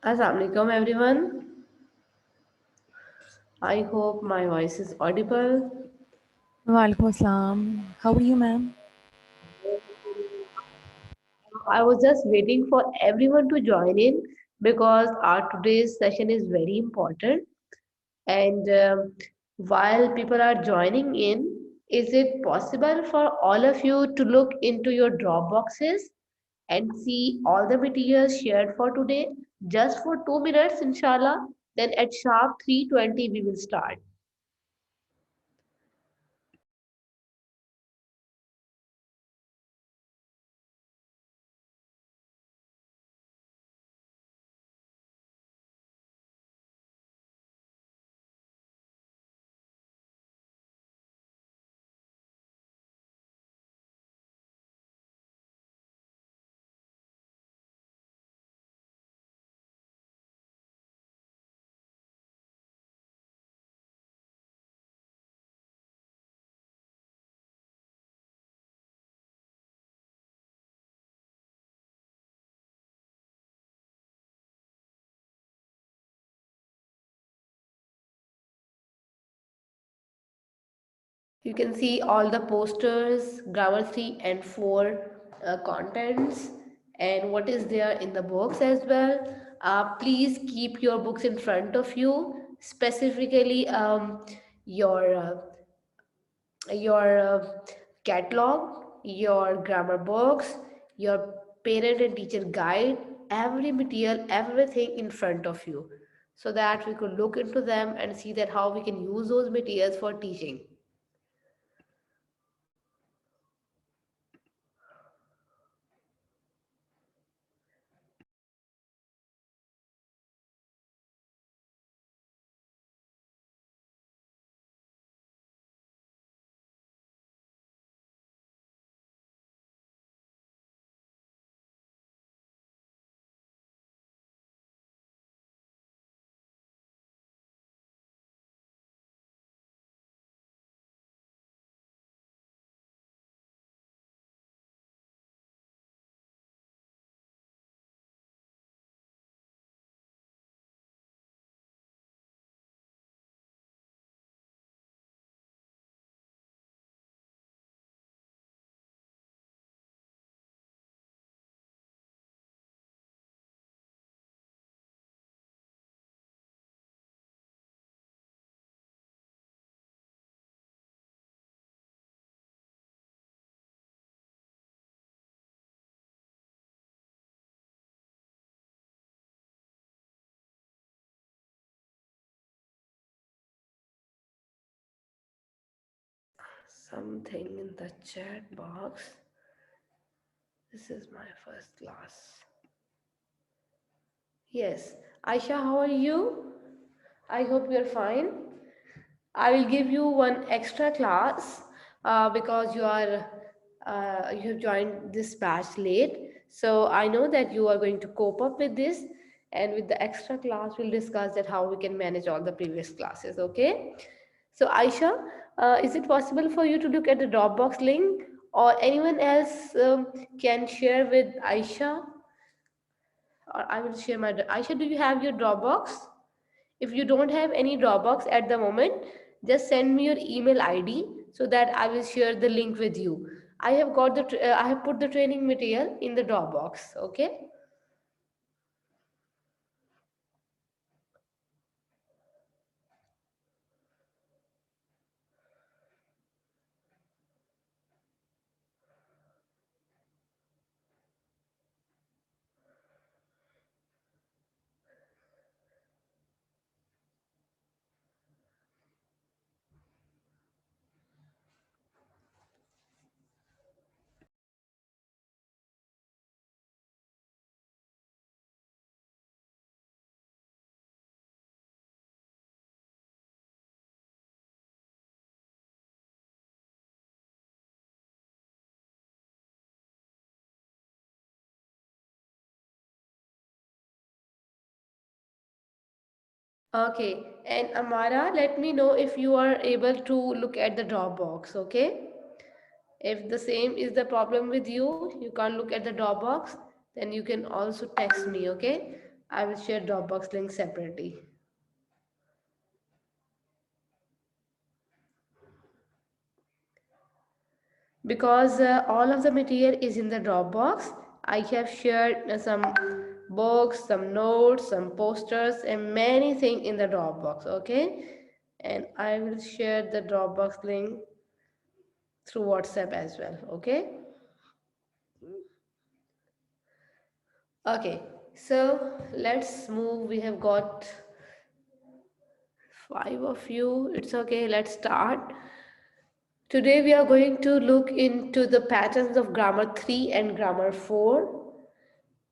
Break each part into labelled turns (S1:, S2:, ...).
S1: Assalamu alaikum everyone. I hope my voice is audible.
S2: Walaikum assalam. How are you, ma'am?
S1: I was just waiting for everyone to join in because our today's session is very important. And while people are joining in, is it possible for all of you to look into your drop boxes and see all the materials shared for today just for 2 minutes, inshallah? Then at sharp 3:20 we will start. You can see all the posters, grammar 3 and 4 contents, and what is there in the books as well. Please keep your books in front of you, specifically your catalog, your grammar books, your parent and teacher guide, every material, everything in front of you, so that we could look into them and see that how we can use those materials for teaching. Something in the chat box. This is my first class. Yes. Aisha, how are you? I hope you're fine. I will give you one extra class because you have joined this batch late. So I know that you are going to cope up with this, and with the extra class, we'll discuss that how we can manage all the previous classes. Okay. So Aisha, is it possible for you to look at the Dropbox link, or anyone else can share with Aisha? Or I will share my Aisha. Do you have your Dropbox? If you don't have any Dropbox at the moment, just send me your email ID so that I will share the link with you. I have got I have put the training material in the Dropbox. Okay. Okay. And Amara, let me know if you are able to look at the Dropbox. Okay. If the same is the problem with you, you can't look at the Dropbox, then you can also text me. Okay. I will share Dropbox link separately. Because all of the material is in the Dropbox, I have shared some books, some notes, some posters, and many things in the Dropbox. Okay, and I will share the Dropbox link through WhatsApp as well. Okay, so let's move. We have got 5 of you. It's okay, let's start. Today we are going to look into the patterns of grammar 3 and grammar 4.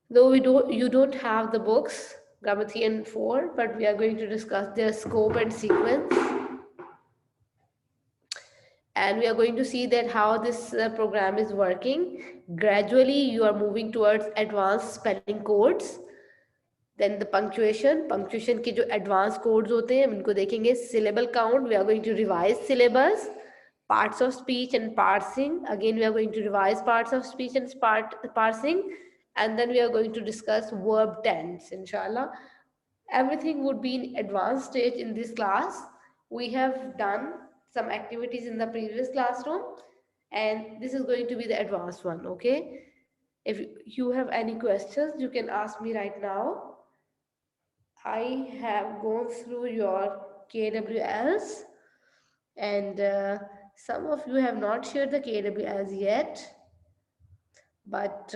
S1: Though you don't have the books, grammar 3 and 4, but we are going to discuss their scope and sequence. And we are going to see that how this program is working. Gradually, you are moving towards advanced spelling codes. Then the punctuation के जो advanced codes होते हैं हम इनको देखेंगे. Syllable count, we are going to revise syllables. Parts of speech and parsing, again we are going to revise parts of speech and parsing, and then we are going to discuss verb tense, inshallah. Everything would be in advanced stage in this class. We have done some activities in the previous classroom, and this is going to be the advanced one. Okay, if you have any questions you can ask me right now. I have gone through your KWLs, and some of you have not shared the KWLs yet. But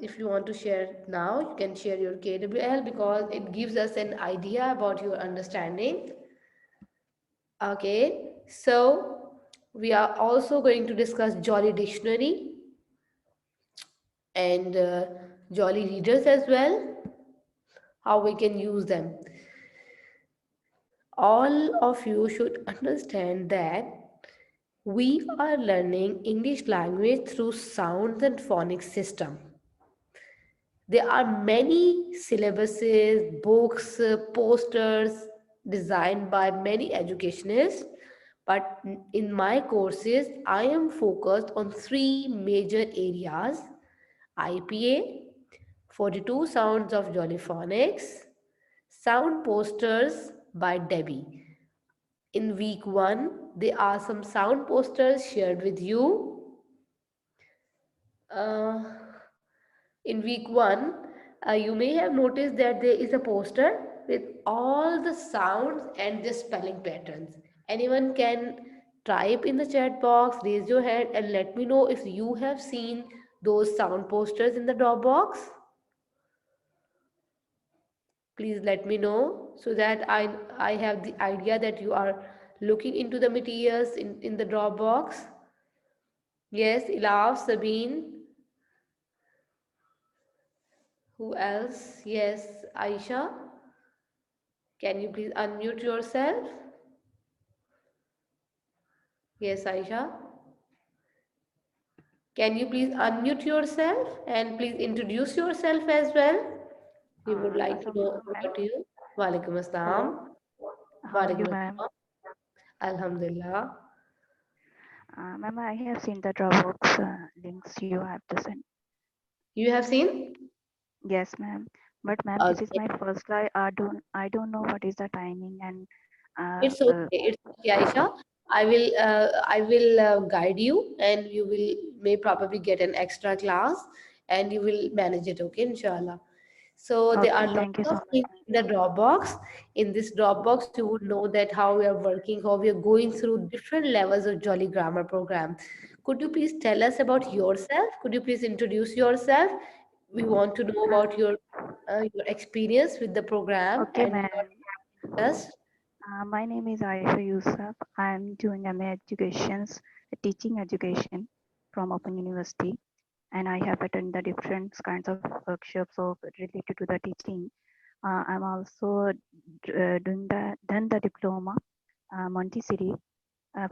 S1: if you want to share now, you can share your KWL because it gives us an idea about your understanding. Okay, so we are also going to discuss Jolly Dictionary and Jolly Readers as well, how we can use them. All of you should understand that we are learning English language through sounds and phonics system. There are many syllabuses, books, posters designed by many educationists, but in my courses, I am focused on three major areas: IPA, 42 Sounds of Jollyphonics, sound posters by Debbie. In week 1, there are some sound posters shared with you. Uh, in week 1, you may have noticed that there is a poster with all the sounds and the spelling patterns. Anyone can type in the chat box, raise your hand, and let me know if you have seen those sound posters in the Dropbox. Please let me know so that I have the idea that you are looking into the materials in the Dropbox. Yes, Ilaf, Sabine. Who else? Yes, Aisha. Can you please unmute yourself? Yes, Aisha. Can you please unmute yourself and please introduce yourself as well? We would like to know
S3: Assalamualaikum, ma'am.
S1: about you. Walaikum
S3: Hello.
S1: assalam.
S3: How are you,
S1: Walaikum
S3: ma'am?
S1: assalam. Alhamdulillah.
S3: Ma'am, I have seen the Dropbox links you have to send.
S1: You have seen?
S3: Yes, ma'am. But ma'am, this is
S1: Okay.
S3: my first try. I don't know what is the timing and uh,
S1: It's
S3: uh,
S1: okay. It's okay, Aisha. I will guide you, and you will may probably get an extra class, and you will manage it. Okay, inshallah. So there are
S3: okay.
S1: lots
S3: Thank you so
S1: of
S3: much,
S1: things
S3: ma'am.
S1: in the Dropbox. In this Dropbox, you would know that how we are working, how we are going through different levels of Jolly Grammar program. Could you please tell us about yourself? Could you please introduce yourself? We want to know
S3: Uh,
S1: about your experience with the program
S3: okay,
S1: and
S3: ma'am.
S1: your interest.
S3: My name is Aisha Yusuf. I'm doing MA Educations, teaching education from Open University, and I have attended the different kinds of workshops of related to the teaching. I'm also done the diploma Montessori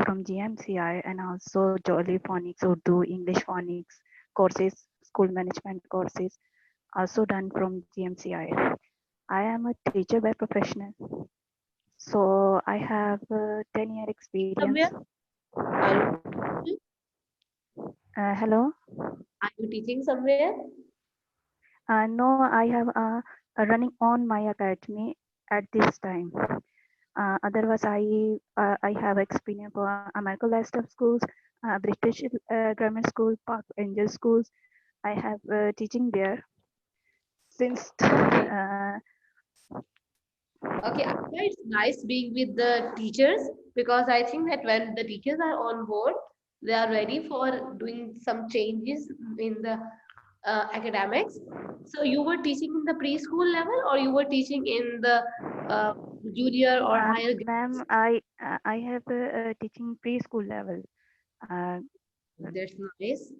S3: from GMCI and also Jolly Phonics, Urdu, English Phonics courses, school management courses, also done from GMCI. I am a teacher by professional, so I have 10-year experience.
S1: Somewhere? Are you
S3: Hello.
S1: are you teaching somewhere?
S3: No, I have running on my academy at this time. Otherwise, I have experience for American Leicester schools, British grammar school, Park Angel schools. I have teaching there since
S1: Okay. Okay, Aisha, it's nice being with the teachers because I think that when the teachers are on board, they are ready for doing some changes in the academics. So you were teaching in the preschool level or you were teaching in the uh, junior or higher grades?
S3: ma'am, I have teaching preschool level. Uh,
S1: That's nice.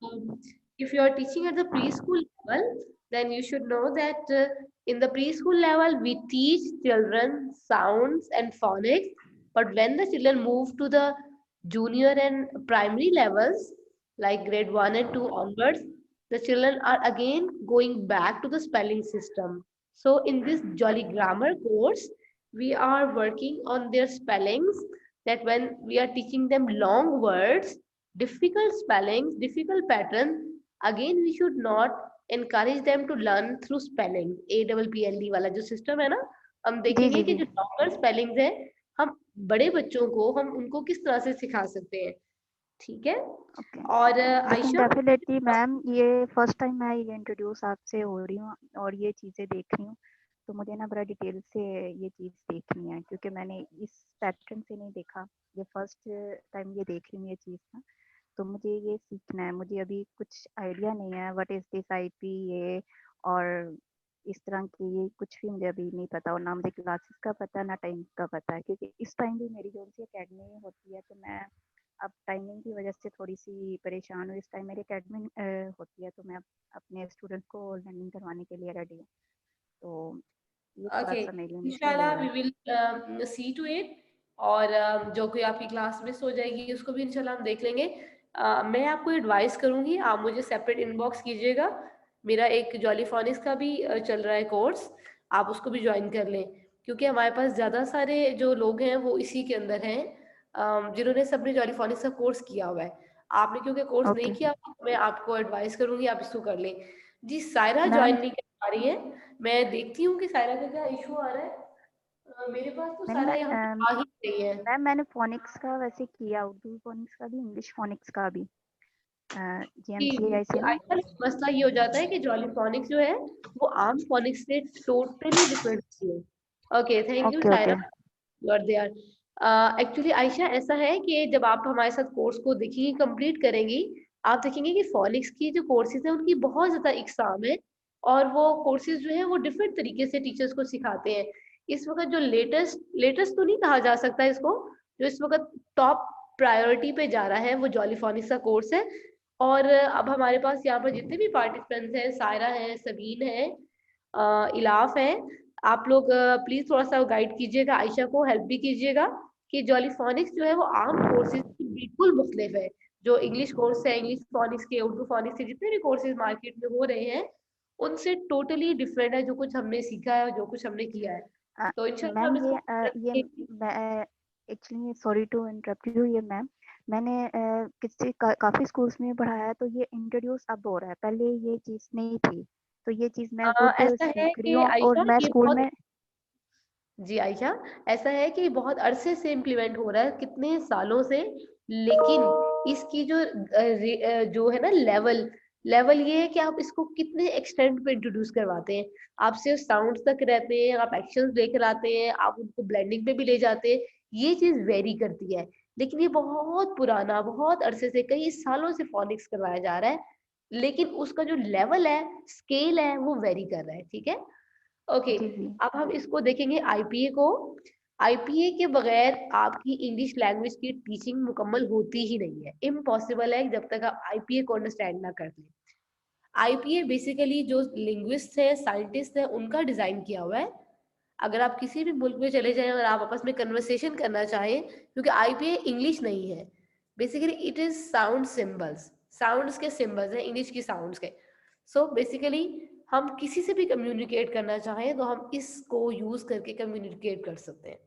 S1: So, if you are teaching at the preschool level, then you should know that in the preschool level, we teach children sounds and phonics. But when the children move to the junior and primary levels, like grade 1 and 2 onwards, the children are again going back to the spelling system. So, in this Jolly Grammar course, we are working on their spellings. That when we are teaching them long words, difficult spellings, difficult pattern, again we should not encourage them to learn through spelling. APPLE वाला जो system है ना, हम
S3: जी
S1: देखेंगे
S3: जी
S1: कि
S3: जी
S1: जो longer spellings है, हम बड़े बच्चों को हम उनको किस तरह से सिखा सकते हैं, ठीक है?
S3: ओके
S1: और
S3: लेकिन
S1: आयशा,
S3: डेफिनेटली मैम ये फर्स्ट टाइम मैं ये इंट्रोड्यूस आपसे हो रही हूँ और ये चीज़ें देख रही हूँ तो मुझे ना बड़ा डिटेल से ये चीज़ देखनी है क्योंकि मैंने इस पैटर्न से नहीं देखा ये फर्स्ट टाइम ये देख रही हूँ ये चीज़ ना तो मुझे ये सीखना है मुझे अभी कुछ आइडिया नहीं है व्हाट इज़ दिस आईपी ये और इस तरह की ये कुछ भी मुझे अभी नहीं पता और ना मुझे क्लासेस का पता ना टाइम का पता है क्योंकि इस टाइम भी मेरी जो सी अकेडमी होती है तो मैं अब टाइमिंग की वजह से थोड़ी-सी परेशान हूँ, इस टाइम मेरी एकेडमी होती है, तो मैं अपने स्टूडेंट्स को लर्निंग करवाने के लिए रेडी हूँ। तो ये
S1: ओके,
S3: थोड़ा-सा मेरे लिए मुश्किल हो
S1: इंशाल्लाह
S3: रहा
S1: वी
S3: है।
S1: Will see to it. और जो कोई आपकी क्लास मिस हो जाएगी उसको भी इंशाल्लाह हम देख लेंगे। मैं आपको एडवाइस करूंगी, आप मुझे सेपरेट इनबॉक्स कीजिएगा। मेरा एक जॉलीफोनिक्स का भी चल रहा है कोर्स, आप उसको भी ज्वाइन कर लें क्योंकि हमारे पास ज़्यादा सारे जो लोग हैं वो इसी के अंदर हैं, जिन्होंने सबने जॉलीफोनिक्स का कोर्स किया हुआ है। आपने क्योंकि कोर्स नहीं
S3: ओके,
S1: किया, मैं आपको एडवाइस करूंगी आप इसको कर लें। जी, सायरा
S3: मैम
S1: ज्वाइन नहीं कर पा रही है। मैं देखती हूँ कि सायरा का क्या इशू आ रहा है। मेरे पास तो
S3: मैम
S1: सायरा यहाँ पे आ ही रही है।
S3: मैंने फ़ोनिक्स का वैसे किया, उर्दू फ़ोनिक्स का भी, इंग्लिश फ़ोनिक्स का भी
S1: कि
S3: जीएमसीआई से ना।
S1: आजकल मसला ये हो जाता है कि जॉली फोनिक्स जो है वो आम फोनिक्स से टोटली डिफरेंट है। Okay, thank you
S3: okay,
S1: Saira,
S3: okay.
S1: You are there. Actually Ayesha, ऐसा है कि जब आप हमारे साथ कोर्स को देखेंगी, कंप्लीट करेंगी, आप देखेंगे कि फोनिक्स की जो कोर्सेज है उनकी बहुत ज्यादा इकसाम है और वो कोर्सेज जो है वो डिफरेंट तरीके से टीचर्स को सिखाते हैं। इस वक्त जो लेटेस्ट लेटेस्ट तो नहीं कहा जा सकता इसको, जो इस वक्त टॉप प्रायोरिटी पे जा रहा है वो जॉली फोनिक्स का कोर्स है। और अब हमारे पास यहाँ पर जितने भी पार्टिसिपेंट्स हैं, सायरा है, सबीन है, इलाफ है, आप लोग प्लीज थोड़ा सा गाइड कीजिएगा, आयशा को हेल्प भी कीजिएगा कि जॉलीफोनिक्स जो है वो आम कोर्सेज से बिल्कुल मुख्तलिफ है। जो इंग्लिश कोर्स है, इंग्लिश फोनिक्स के, उर्दू फोनिक्स के जितने भी कोर्सेज मार्केट में हो रहे हैं उनसे टोटली डिफरेंट है जो कुछ हमने सीखा है और जो कुछ हमने किया है। तो इंशाल्लाह
S3: मैम
S1: हम इसको
S3: ये मैं actually sorry to interrupt you ये मैम मैंने काफ़ी स्कूल्स में पढ़ाया है तो ये इंट्रोड्यूस अब हो रहा है पहले ये चीज़ नहीं थी तो ये चीज़ मैं खुद
S1: ऐसा है
S3: सीख रही
S1: कि
S3: हूँ और
S1: आयशा
S3: मैं
S1: ये
S3: स्कूल
S1: बहुत,
S3: में
S1: जी आयशा, ऐसा है कि बहुत अरसे से इम्प्लीमेंट हो रहा है, कितने सालों से। लेकिन इसकी जो जो है ना लेवल, लेवल ये है कि आप इसको कितने एक्सटेंट पे इंट्रोड्यूस करवाते हैं। आप सिर्फ साउंड्स तक रहते हैं, आप एक्शंस लेकर आते हैं, आप उनको ब्लेंडिंग पे भी ले जाते हैं, ये चीज वेरी करती है। लेकिन ये बहुत पुराना, बहुत अरसे से, कई सालों से फोनिक्स करवाया जा रहा है, लेकिन उसका जो लेवल है, स्केल है, वो वेरी कर रहा है, ठीक है? ओके,
S3: जी जी
S1: अब हम इसको देखेंगे आईपीए को। आईपीए के बगैर आपकी इंग्लिश लैंग्वेज की टीचिंग मुकम्मल होती ही नहीं है, इम्पॉसिबल है जब तक आप आईपीए को अंडरस्टैंड ना कर लें। आईपीए बेसिकली जो लिंग्विस्ट है, साइंटिस्ट है, उनका डिजाइन किया हुआ है। अगर आप किसी भी मुल्क में चले जाएं और आप आपस में कन्वर्सेशन करना चाहें, क्योंकि आईपीए इंग्लिश नहीं है, basically it is sound symbols, sounds के सिंबल्स हैं, इंग्लिश की साउंड्स के। सो बेसिकली हम किसी से भी कम्युनिकेट करना चाहें तो हम इसको यूज करके कम्युनिकेट कर सकते हैं।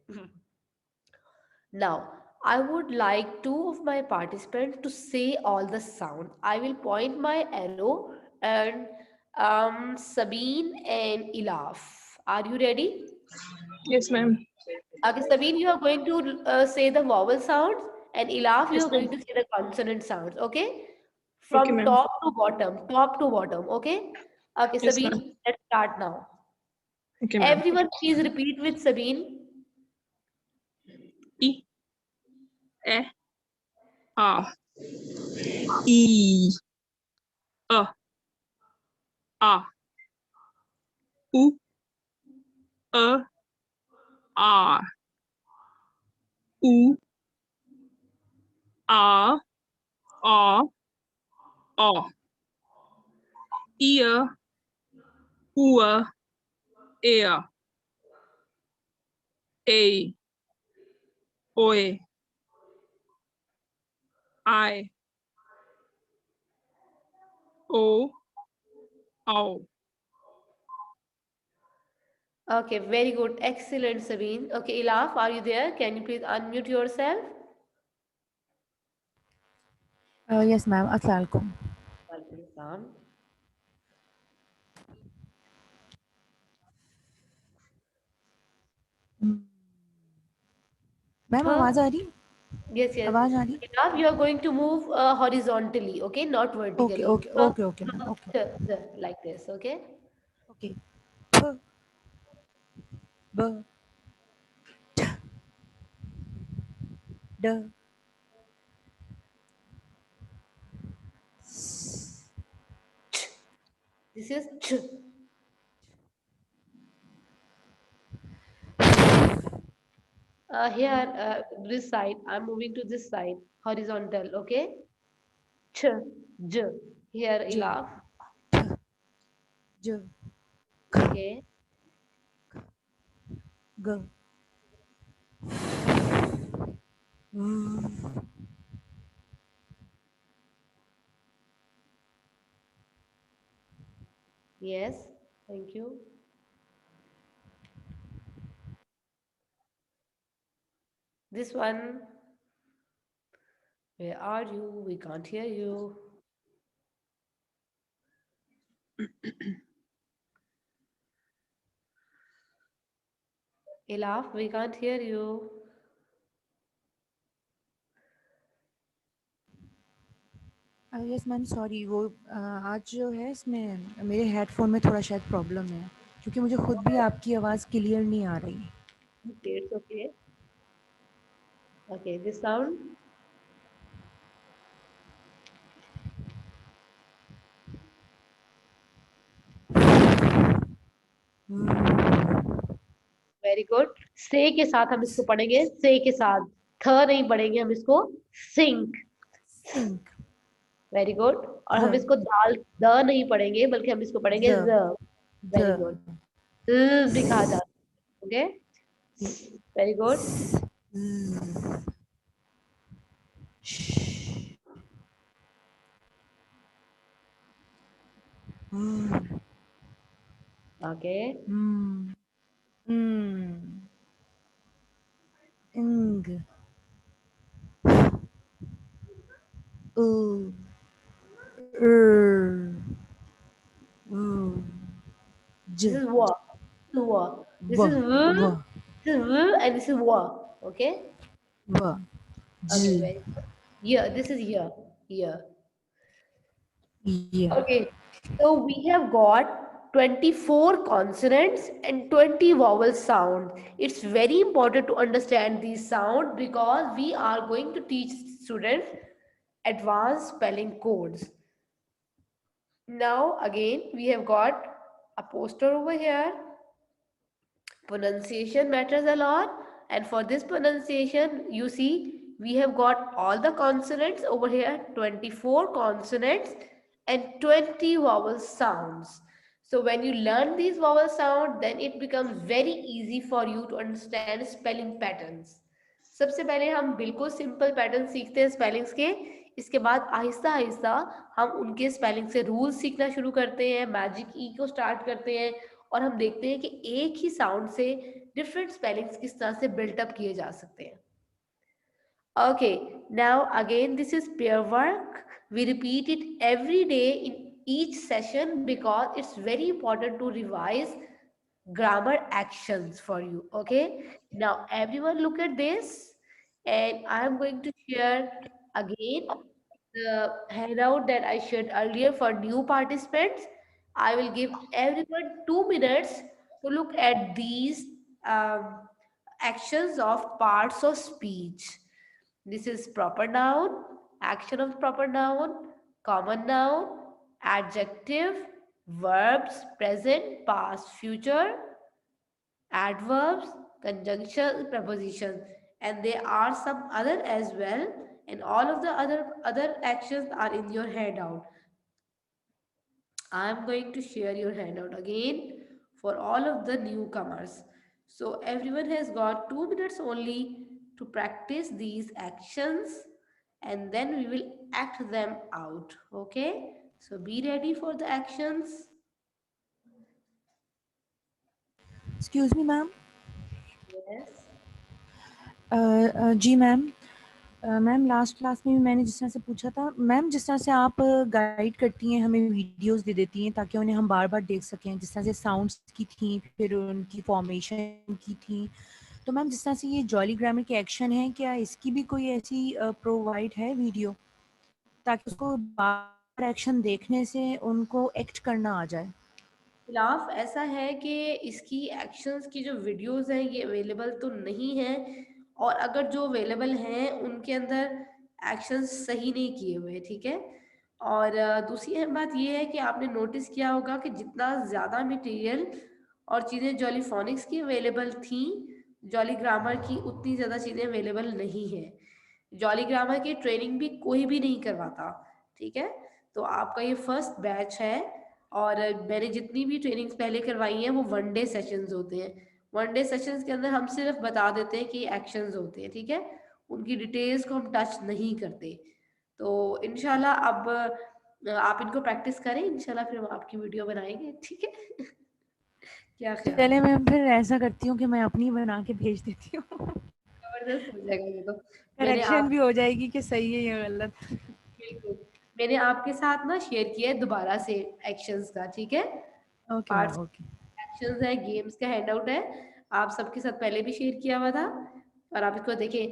S1: Now, I would like two of my participants to say all the sound. I will point my arrow and Sabine and Ilaf. Are you ready?
S4: Yes, ma'am.
S1: Okay, Sabine, you are going to say the vowel sounds, and Ilaf, you
S4: Yes,
S1: are
S4: ma'am.
S1: going to say the consonant sounds. Okay?
S4: Okay,
S1: From
S4: ma'am.
S1: top to bottom, top to bottom. Okay? Okay,
S4: Yes, ma'am.
S1: Sabine, let's start now.
S4: Okay, ma'am.
S1: Everyone, please repeat with Sabine.
S4: I, E, A, I, A, U, E, A, U, A, O, I, U, E, A, Oe, I, O, O.
S1: Okay, very good. Excellent, Sabine. Okay, Ilaf, are you there? Can you please unmute yourself?
S2: Yes, ma'am. Assalamualaikum.
S1: Walaikum salam.
S2: Ma'am
S1: Huh?
S2: आवाज आ रही?
S1: Yes, yes.
S2: आवाज आ रही?
S1: Ilaf, you are going to move horizontally, okay, not
S2: okay
S1: vertically.
S2: Okay okay okay ma'am okay
S1: Like this, okay?
S2: Okay ब ब ड
S1: This is ch. Here, this side, I'm moving to this side, horizontal, okay? Ch, j. Here,
S2: ज
S1: Ilaf,
S2: ज
S1: okay?
S2: ग
S1: Yes, thank you. This one, where are you? We can't hear you. Ilaf, we can't hear you.
S2: Yes ma'am sorry वो आज जो है इसमें मेरे headphone में थोड़ा शायद प्रॉब्लम है क्योंकि मुझे खुद भी आपकी आवाज़ क्लियर नहीं आ रही.
S1: Okay, it's okay. Okay, this sound. Very good. से के साथ हम इसको पढ़ेंगे, से के साथ. थ नहीं पढ़ेंगे हम इसको. सिंक.
S2: Sink
S1: very good. और हम
S2: ध
S1: इसको दाल द नहीं पढ़ेंगे, बल्कि हम इसको पढ़ेंगे
S2: ज
S1: ज. वेरी
S2: ध
S1: गुड. ल भी कहा जाता है. Okay, very good.
S2: ज श
S1: ओके,
S2: इंग उ
S1: this
S2: j
S1: is wa. This is wa.
S2: v
S1: This is w.
S2: v
S1: This is w and this is wa. Okay.
S2: v
S1: Okay,
S2: j
S1: very good. Yeah, this is here. Here.
S2: y
S1: Okay, so we have got 24 consonants and 20 vowel sounds. It's very important to understand these sounds because we are going to teach students advanced spelling codes. Now, again, we have got a poster over here. Pronunciation matters a lot, and for this pronunciation, you see, we have got all the consonants over here, 24 consonants and 20 vowel sounds. So when you learn these vowel sounds, then it becomes very easy for you to understand spelling patterns. सबसे पहले हम बिल्कुल simple pattern सीखते हैं spellings के. इसके बाद आहिस्ता आहिस्ता हम उनके स्पेलिंग से रूल्स सीखना शुरू करते हैं, मैजिक ई को स्टार्ट करते हैं, और हम देखते हैं कि एक ही साउंड से डिफरेंट स्पेलिंग्स किस तरह से बिल्टअप किए जा सकते हैं. Okay, now again this is pair work. We repeat it every day in each session because it's very important to revise grammar actions for you. Okay, now everyone look at this, and I am going to share again the handout that I shared earlier for new participants. I will give everyone 2 minutes to look at these um, actions of parts of speech. This is proper noun, action of proper noun, common noun, adjective, verbs, present, past, future, adverbs, conjunctions, prepositions, and there are some other as well. And all of the other actions are in your handout. I am going to share your handout again for all of the newcomers. So everyone has got 2 minutes only to practice these actions, and then we will act them out. Okay? So be ready for the actions.
S2: Excuse me ma'am.
S1: Yes.
S2: जी ma'am. Ma'am last class में भी मैंने जिस तरह से पूछा था ma'am, जिस तरह से आप गाइड करती हैं, हमें वीडियोस दे देती हैं ताकि उन्हें हम बार बार देख सकें, जिस तरह से साउंड्स की थी, फिर उनकी फॉर्मेशन की थी, तो मैम जिस तरह से ये जॉली ग्रामर के एक्शन है, क्या इसकी भी कोई ऐसी प्रोवाइड है वीडियो, ताकि उसको बार एक्शन देखने से उनको एक्ट करना आ जाए?
S1: खिलाफ ऐसा है कि इसकी एक्शंस की जो वीडियोस हैं ये अवेलेबल तो नहीं है, और अगर जो अवेलेबल हैं उनके अंदर एक्शंस सही नहीं किए हुए, ठीक है। और दूसरी बात ये है कि आपने नोटिस किया होगा कि जितना ज़्यादा मटेरियल और चीज़ें जॉलीफोनिक्स की अवेलेबल थी, जॉली ग्रामर की उतनी ज़्यादा चीज़ें अवेलेबल नहीं है। जॉली ग्रामर की ट्रेनिंग भी कोई भी नहीं करवाता, ठीक है। तो आपका ये फर्स्ट बैच है, और मैंने जितनी भी ट्रेनिंग्स पहले करवाई हैं वो 1 डे सेशंस होते हैं। 1 डे सेशंस के अंदर हम सिर्फ बता देते हैं कि एक्शंस होते हैं, ठीक है। उनकी डिटेल्स को हम टच नहीं करते। तो इंशाल्लाह अब आप इनको प्रैक्टिस करें, इंशाल्लाह फिर हम आपकी वीडियो बनाएंगे, ठीक है। क्या ख्याल है?
S2: चले मैम, फिर ऐसा करती हूँ कि मैं अपनी बना के भेज देती हूँ।
S1: जबरदस्त हो जाएगा ये तो। मैंने
S2: करेक्शन
S1: आप
S2: भी हो जाएगी कि सही है या गलत।
S1: बिल्कुल, मैंने आपके साथ ना शेयर किया है दोबारा से एक्शंस का, ठीक है।
S2: Okay ma'am,
S1: parts
S2: okay.
S1: Actions है, गेम्स का हैंडआउट है, आप सबके साथ पहले भी शेयर किया हुआ था, और आप इसको देखिए,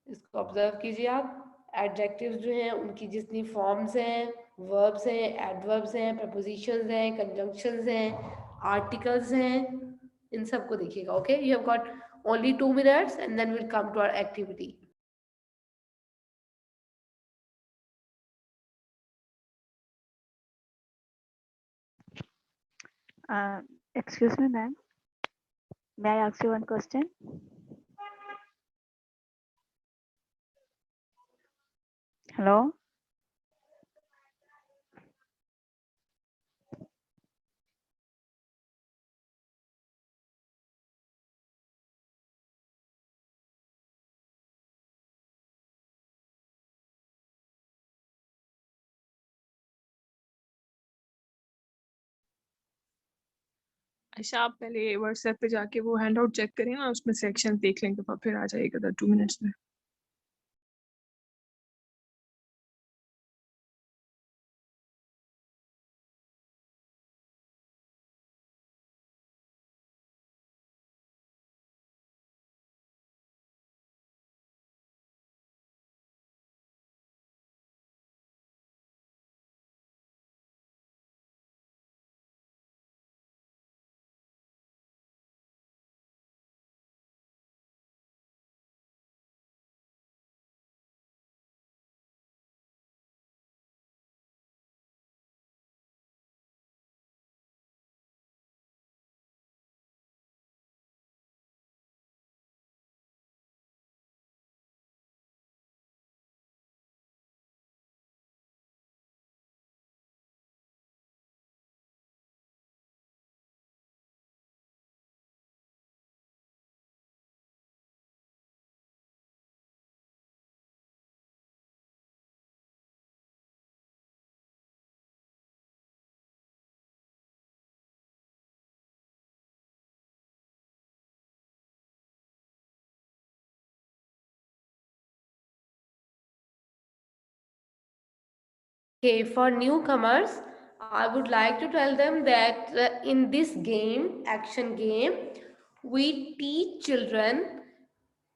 S1: इसको ऑब्जर्व कीजिए आप। एडजेक्टिव्स जो हैं उनकी जितनी फॉर्म्स हैं, वर्ब्स हैं, एडवर्ब्स हैं, प्रपोजिशंस हैं, कंजंक्शंस हैं, आर्टिकल्स हैं, इन सबको देखिएगा। Okay, you have got only 2 minutes and then will come to our activity.
S3: Excuse me, ma'am. May I ask you one question? Hello?
S4: अच्छा, आप पहले व्हाट्सएप पे जाके वो हैंडआउट चेक करें ना, उसमें सेक्शन देख लेंगे तो फिर आ जाएगा 2 मिनट्स में।
S1: Okay, for newcomers, I would like to tell them that in this game, action game, we teach children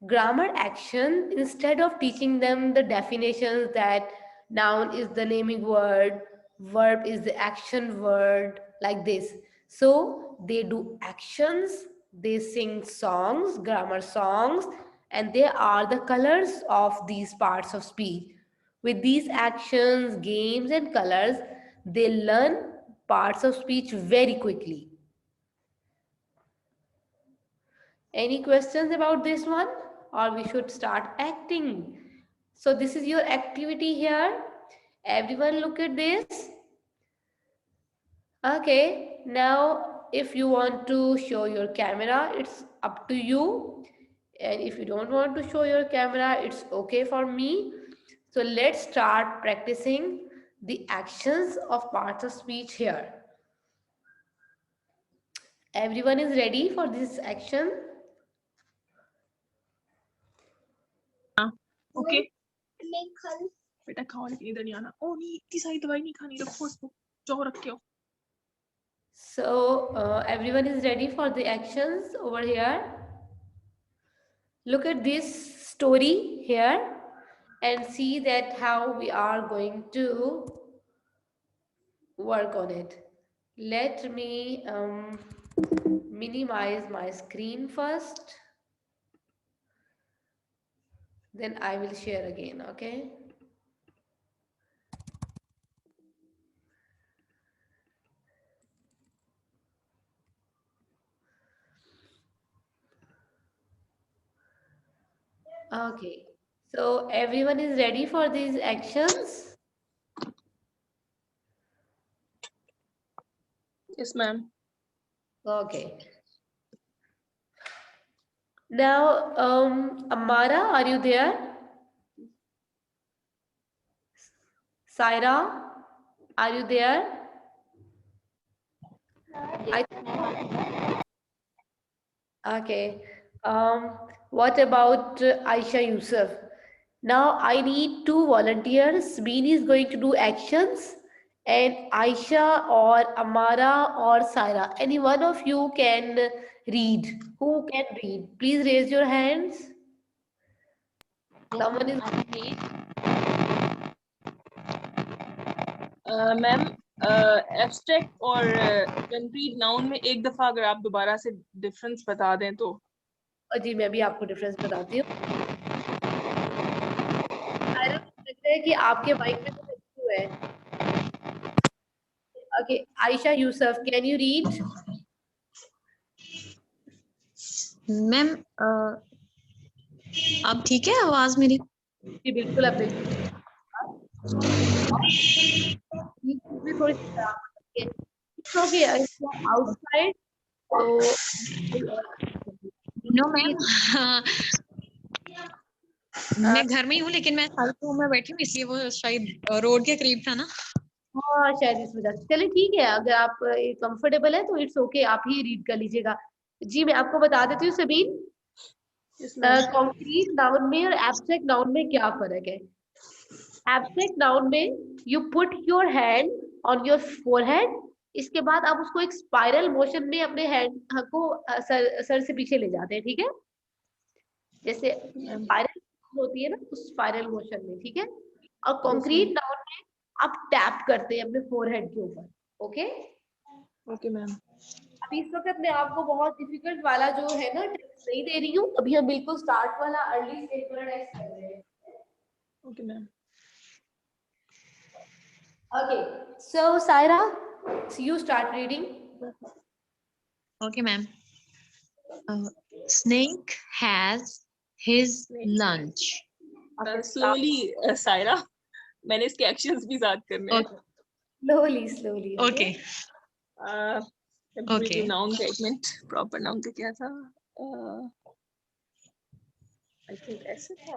S1: grammar action instead of teaching them the definitions that noun is the naming word, verb is the action word, like this. So they do actions, they sing songs, grammar songs, and they are the colors of these parts of speech. With these actions, games, and colors, they learn parts of speech very quickly. Any questions about this one? Or we should start acting. So this is your activity here. Everyone look at this. Okay, now if you want to show your camera, it's up to you. And if you don't want to show your camera, it's okay for me. So let's start practicing the actions of parts of speech here. Everyone is ready for this action?
S4: Okay बेटा खाओ लेकिन इधर नहीं आना ओ नहीं इतनी सारी दवाई नहीं खानी रखो उसको जाओ रख के आओ
S1: So everyone is ready for the actions over here. Look at this story here and see that how we are going to work on it. Let me minimize my screen first. Then I will share again, okay? Okay, so everyone is ready for these actions?
S4: Yes ma'am
S1: Okay. Now, Amara, are you there? Saira, are you there? Okay. What about Aisha Yusuf? Now I need two volunteers. Beanie is going to do actions, and Aisha or Amara or Saira. Any one of you can read. Who can read? Please raise your hands. Someone is
S4: ma'am abstract और concrete noun में एक दफा अगर आप दोबारा से difference बता दें तो
S1: जी मैं भी आपको डिफरेंस बताती हूँ। सायरा, मुझे लगता है कि आपके माइक में कुछ इशू है। Okay, Ayesha Yusuf, can you read?
S5: Ma'am अब ठीक है आवाज मेरी?
S1: जी बिल्कुल, अब बिल्कुल थोड़ी सी आउटसाइड तो
S5: नो मैम मैं घर में ही हूँ लेकिन मैं साइड रूम में बैठी हूँ इसलिए वो शायद रोड के करीब था ना।
S1: हाँ शायद इस वजह से। चलिए ठीक है, अगर आप कंफर्टेबल है तो इट्स ओके, आप ही रीड कर लीजिएगा। जी मैं आपको बता देती हूँ सबीन, कॉन्क्रीट नाउन में और एब्स्ट्रैक्ट नाउन में क्या फर्क है। एब्स्ट्रैक्ट नाउन में you put your hand on your forehead, इसके बाद आप उसको एक स्पाइरल मोशन में अपने हैंड को सर से पीछे ले जाते हैं, ठीक है, जैसे स्पाइरल होती है ना उस स्पाइरल मोशन में, ठीक है। और कॉन्क्रीट नाउन में आप टैप करते हैं अपने फोरहेड के ऊपर, ओके
S4: ओके मैम।
S1: अभी इस वक्त मैं आपको बहुत डिफिकल्ट वाला जो है ना टेक्स्ट नहीं दे रही हूँ, अभी हम बिल्कुल स्टार्ट वाला अर्ली स्टेज वाला टेक्स्ट कर रहे हैं।
S4: Okay ma'am.
S1: Okay, so Saira, so you start reading.
S5: Okay ma'am. Snake has his lunch.
S4: Slowly Saira, मैंने इसके एक्शंस भी याद करने हैं।
S1: Slowly.
S5: Okay.
S4: Okay. नाउन का एक मिनट, प्रॉपर नाउन का क्या था? I think ऐसे था।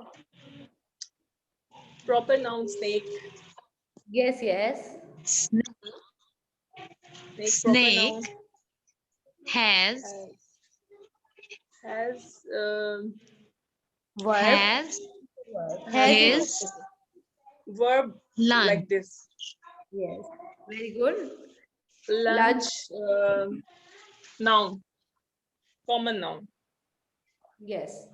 S4: Proper noun snake.
S1: Yes.
S5: Snake has
S1: Verb.
S5: his
S4: verb
S5: lunch.
S4: like this.
S1: Yes, very good.
S4: Lunch, noun, common noun.
S1: Yes.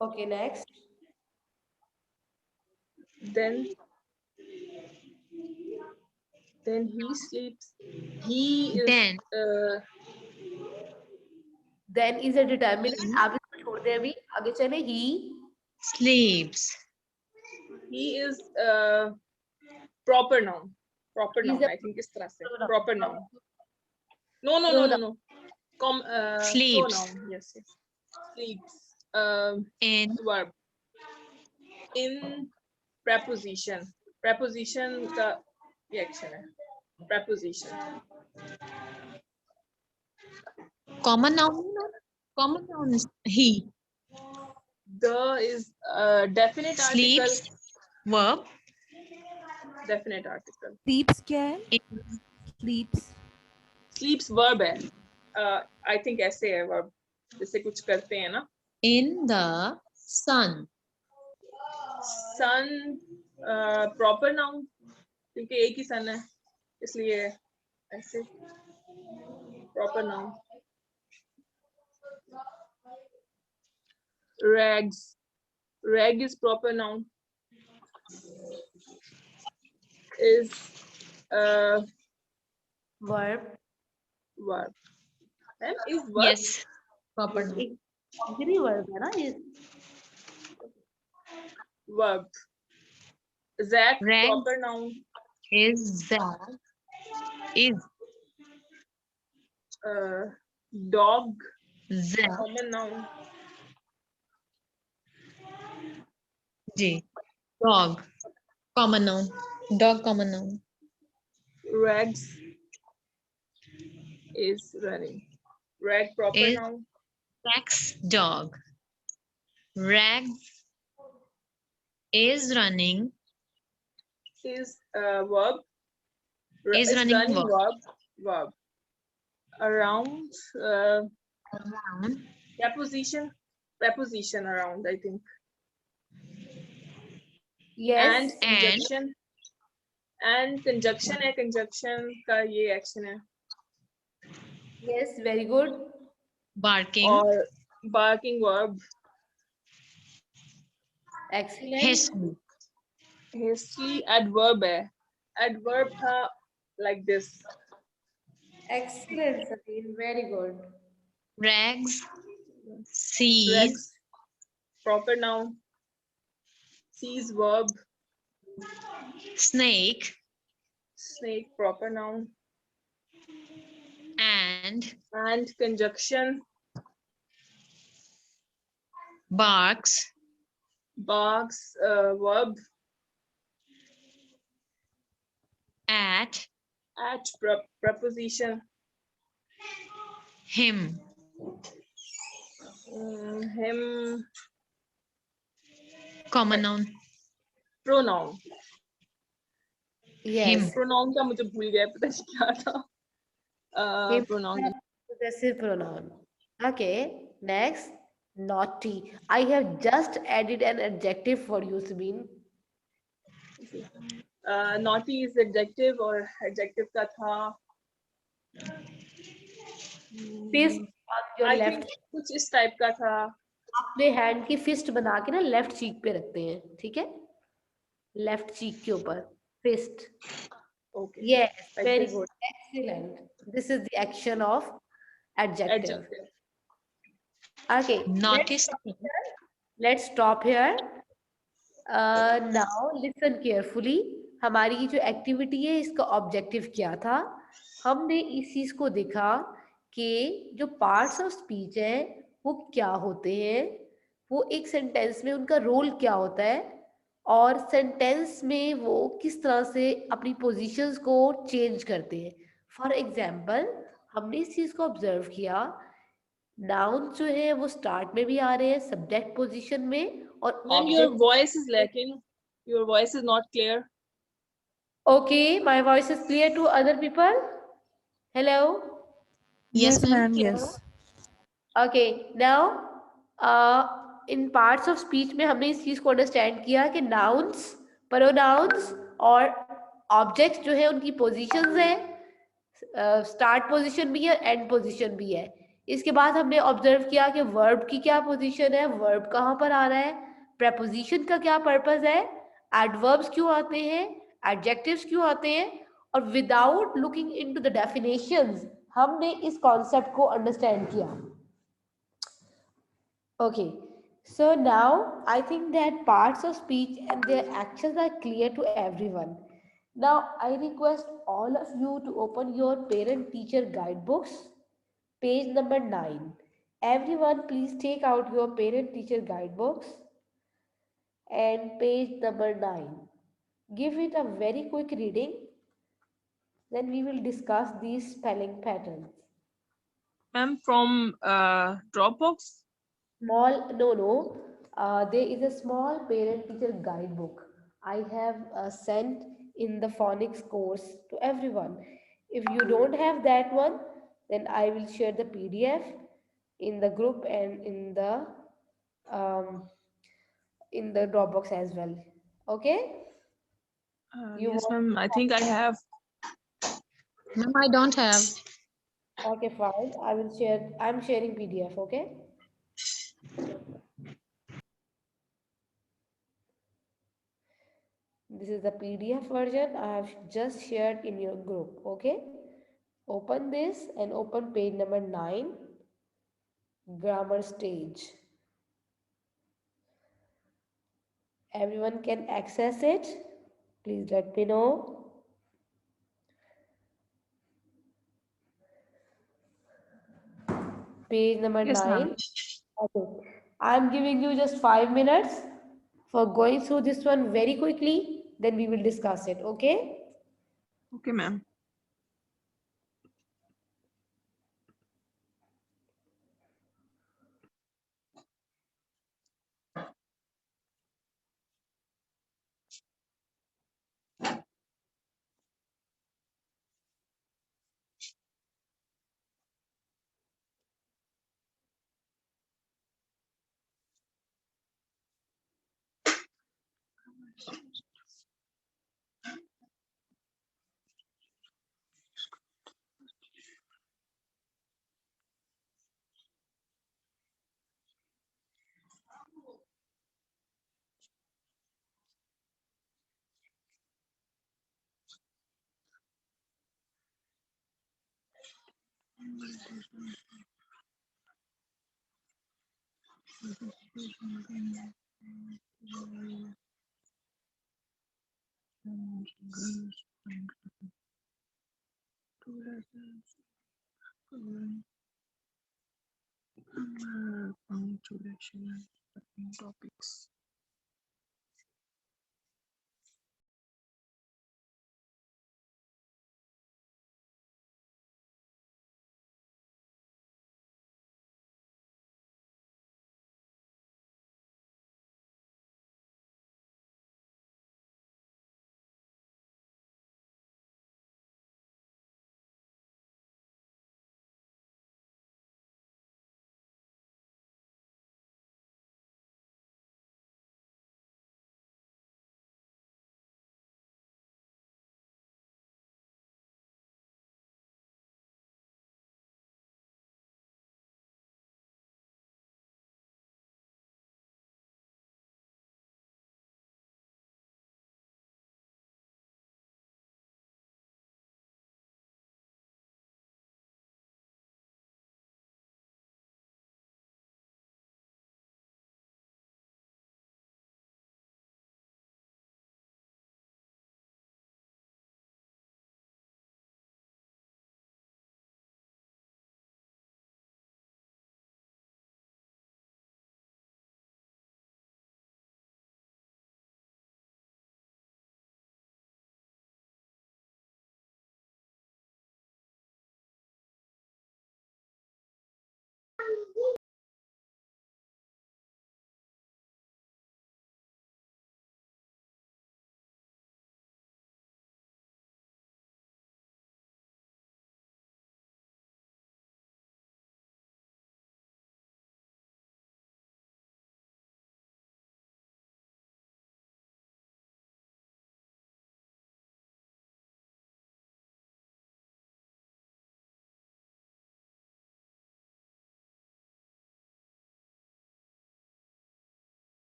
S1: Okay, next.
S4: Then he sleeps. He is
S5: Then
S1: Then is a determinant. आप इसको छोड़ दें अभी आगे चले.
S5: sleeps.
S4: he is proper noun. Proper
S1: He's
S4: noun.
S1: a
S4: I think इस तरह से.
S1: pronoun.
S4: Proper noun. No.
S1: Pronoun.
S5: Sleeps.
S4: Pronoun. Yes. Sleeps.
S5: In
S4: Verb. In preposition. Preposition का ये action है. Preposition.
S5: common noun. Common noun is he.
S4: The is definite article.
S5: Sleeps. Verb.
S4: Definite article.
S2: Sleeps क्या है?
S5: In,
S2: Sleeps.
S4: Sleeps verb है. I think ऐसे है verb. जैसे कुछ करते हैं ना.
S5: in the sun.
S4: Sun proper noun. क्योंकि एक ही sun है. इसलिए ऐसे. Proper noun. Rags. Rag is proper noun. Is
S1: Verb.
S4: verb. And is verb.
S5: Yes. Proper noun.
S1: एक auxiliary verb है ना ये.
S4: Verb. Zach
S5: Rag.
S4: proper noun.
S5: Is that is
S4: Dog
S5: that
S4: common noun.
S5: Ji. Dog. Common noun. Dog common noun.
S4: Rags is running. Rag proper
S5: Is-
S4: noun.
S5: Rex dog. Rags is running.
S4: Is verb.
S5: Is running verb.
S4: Verb. Around
S5: Around.
S4: preposition around, I think.
S1: Yes.
S4: And conjunction. And conjunction है. Conjunction का ये action है.
S1: Yes, very good.
S5: Barking.
S4: और barking verb.
S1: Excellent.
S5: Hastily.
S4: Hastily adverb है. Adverb था like this.
S1: Excellent, Sabine. Very good.
S5: Rags. Sees.
S4: Rags proper noun. Sees verb.
S5: Snake.
S4: Snake proper noun.
S5: And
S4: And conjunction.
S5: barks.
S4: Barks verb.
S5: At
S4: At preposition.
S5: him.
S4: Him
S5: Common noun.
S4: pronoun.
S1: Yes.
S5: Him.
S4: Pronoun का मुझे भूल गया पता नहीं क्या था.
S1: Him.
S4: Pronoun.
S1: Possessive pronoun. Okay. Next. Naughty. I have just added an adjective for you, Sabine.
S4: Naughty is adjective और adjective का था.
S1: Fist on your
S4: I
S1: left.
S4: think कुछ इस type का था.
S1: अपने हैंड की फिस्ट बना के ना लेफ्ट चीक पे रखते हैं. ठीक है. लेफ्ट चीक के ऊपर. Fist.
S4: Okay.
S1: Yes.
S4: Like
S1: Very
S4: this.
S1: good. Excellent. This is the action of adjective.
S4: Adjective.
S1: Okay.
S5: Notice.
S1: Let's stop here. Now listen carefully. हमारी ये जो एक्टिविटी है इसका ऑब्जेक्टिव क्या था. हमने इस चीज को देखा कि जो पार्ट्स ऑफ स्पीच है वो क्या होते हैं, वो एक सेंटेंस में उनका रोल क्या होता है और सेंटेंस में वो किस तरह से अपनी पोजीशंस को चेंज करते हैं. फॉर एग्जांपल हमने इस चीज को ऑब्जर्व किया, नाउन जो है वो स्टार्ट में भी आ रहे हैं सब्जेक्ट पोजीशन में और
S4: Your voice is lacking. Your voice is not clear.
S1: Okay, my voice is clear to other people. Hello.
S5: Yes, ma'am.
S2: Yes.
S1: Okay, now in parts of speech में हमने इस चीज को अंडरस्टैंड किया कि नाउन्स, प्रोनाउंस और ऑब्जेक्ट्स जो है उनकी पोजीशंस है, स्टार्ट पोजीशन भी है, एंड पोजीशन भी है। इसके बाद हमने ऑब्जर्व किया कि वर्ब की क्या पोजीशन है, वर्ब कहाँ पर आ रहा है, प्रेपोजिशन का क्या पर्पस है, एडवर्ब्स क्यों आते हैं, एडजेक्टिव्स क्यों आते हैं, और without looking into the definitions हमने इस कॉन्सेप्ट को अंडरस्टैंड किया। Okay, so now I think that parts of speech and their actions are clear to everyone. Now I request all of you to open your parent-teacher guidebooks, page number 9. Everyone please take out your parent-teacher guidebooks and page number 9. Give it a very quick reading, then we will discuss these spelling patterns.
S4: Ma'am, from Dropbox.
S1: Small, no. There is a small parent-teacher guidebook I have sent in the phonics course to everyone. If you don't have that one, then I will share the PDF in the group and um, in the Dropbox as well. Okay? You
S4: Yes,
S1: want?
S4: ma'am. I think I have.
S5: Ma'am, I don't have.
S1: Okay, fine. I will share. I'm sharing PDF. Okay. This is the PDF version I have just shared in your group. Okay. Open this and open page number 9, grammar stage. Everyone can access it. Please let me know. Page number
S5: Yes,
S1: 9.
S5: ma'am.
S1: Okay. I'm giving you just 5 minutes for going through this one very quickly. Then we will discuss it. Okay.
S4: Okay, ma'am. Punctuation topics.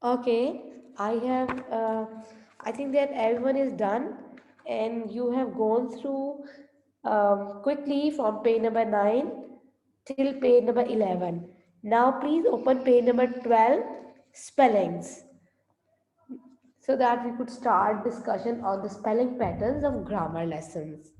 S1: Okay, I think that everyone is done and you have gone through quickly from page number 9 till page number 11. Now please open page number 12, spellings, so that we could start discussion on the spelling patterns of grammar lessons.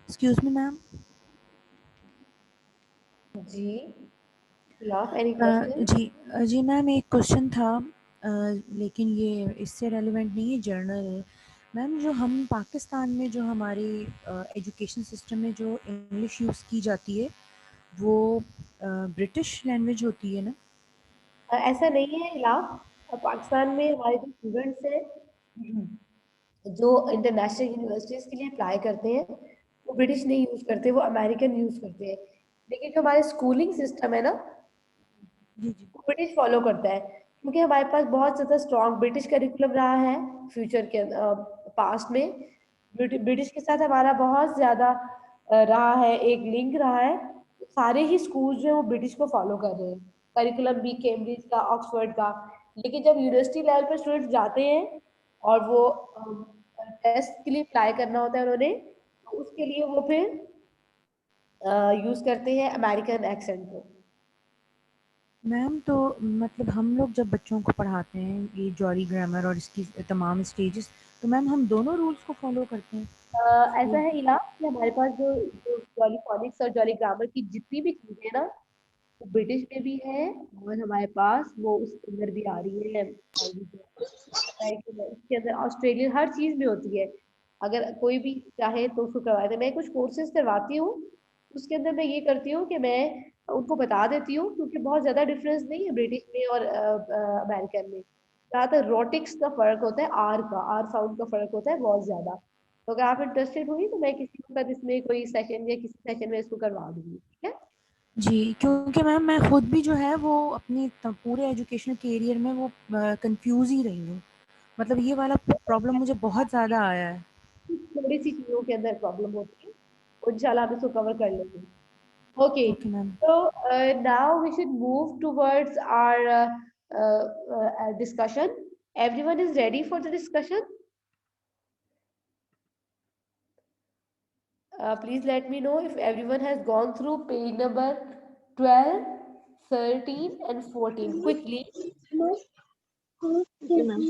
S2: Excuse me, ma'am.
S1: Ji, love any question?
S2: Ji ma'am, एक question था, लेकिन ये इससे relevant नहीं है, journal है। Ma'am, जो हम पाकिस्तान में जो हमारे एजुकेशन सिस्टम में जो इंग्लिश यूज़ की जाती है, वो ब्रिटिश लैंग्वेज होती है ना?
S1: ऐसा नहीं है लव, पाकिस्तान में हमारे जो स्टूडेंट्स हैं जो इंटरनेशनल यूनिवर्सिटीज के लिए अप्लाई करते हैं, वो ब्रिटिश नहीं यूज करते, वो अमेरिकन यूज करते हैं। लेकिन जो हमारे स्कूलिंग सिस्टम है ना,
S2: जी जी।
S1: वो ब्रिटिश फॉलो करता है, क्योंकि हमारे पास बहुत ज़्यादा स्ट्रॉन्ग ब्रिटिश करिकुलम रहा है फ्यूचर के पास्ट में। ब्रिटिश के साथ हमारा बहुत ज़्यादा रहा है, एक लिंक रहा है। सारे ही स्कूल जो है वो ब्रिटिश को फॉलो कर रहे हैं, करिकुलम भी कैम्ब्रिज का, ऑक्सफोर्ड का। लेकिन जब यूनिवर्सिटी लेवल पर स्टूडेंट्स जाते हैं और वो टेस्ट के लिए अप्लाई करना होता है उन्होंने, तो उसके लिए वो फिर यूज़ करते हैं अमेरिकन एक्सेंट को।
S2: मैम, तो मतलब हम लोग जब बच्चों को पढ़ाते हैं ये जॉली ग्रामर और इसकी तमाम स्टेजेस, तो मैम हम दोनों रूल्स को फॉलो करते हैं
S1: ऐसा
S2: स्कूल।
S1: है इला कि हमारे पास जो जो जॉली फॉनिक्स और जॉली ग्रामर की जितनी भी चीजें हैं ना, वो ब्रिटिश में भी है और हमारे पास वो उसके अंदर भी आ रही है। इसके अंदर ऑस्ट्रेलियन हर चीज में होती है। अगर कोई भी चाहे तो उसको करवा दे। मैं कुछ कोर्सेज करवाती हूँ, उसके अंदर मैं ये करती हूँ कि मैं उनको बता देती हूँ, क्योंकि बहुत ज्यादा डिफरेंस नहीं है ब्रिटिश में और अमेरिकन में। जहाँ तक रोटिक्स का फर्क होता है, आर साउंड का फर्क होता है बहुत ज्यादा। तो अगर आप इंटरेस्टेड हुई तो मैं किसी वक्त इसमें कोई सेशन या किसी सेशन में इसको करवा दूंगी, ठीक है।
S2: जी, क्योंकि मैम मैं खुद भी जो है वो अपनी पूरे एजुकेशनल करियर में वो कंफ्यूज ही रही हूँ। मतलब ये वाला प्रॉब्लम मुझे बहुत ज़्यादा आया है।
S1: थोड़ी सी चीज़ों के अंदर प्रॉब्लम होती है, और इंशाल्लाह हम इसको कवर कर लेंगे। Okay,
S2: okay ma'am.
S1: so now we should move towards our discussion. Everyone is ready for the discussion? Please let me know if everyone has gone through page number 12, 13 and 14 quickly.
S4: Okay, ma'am.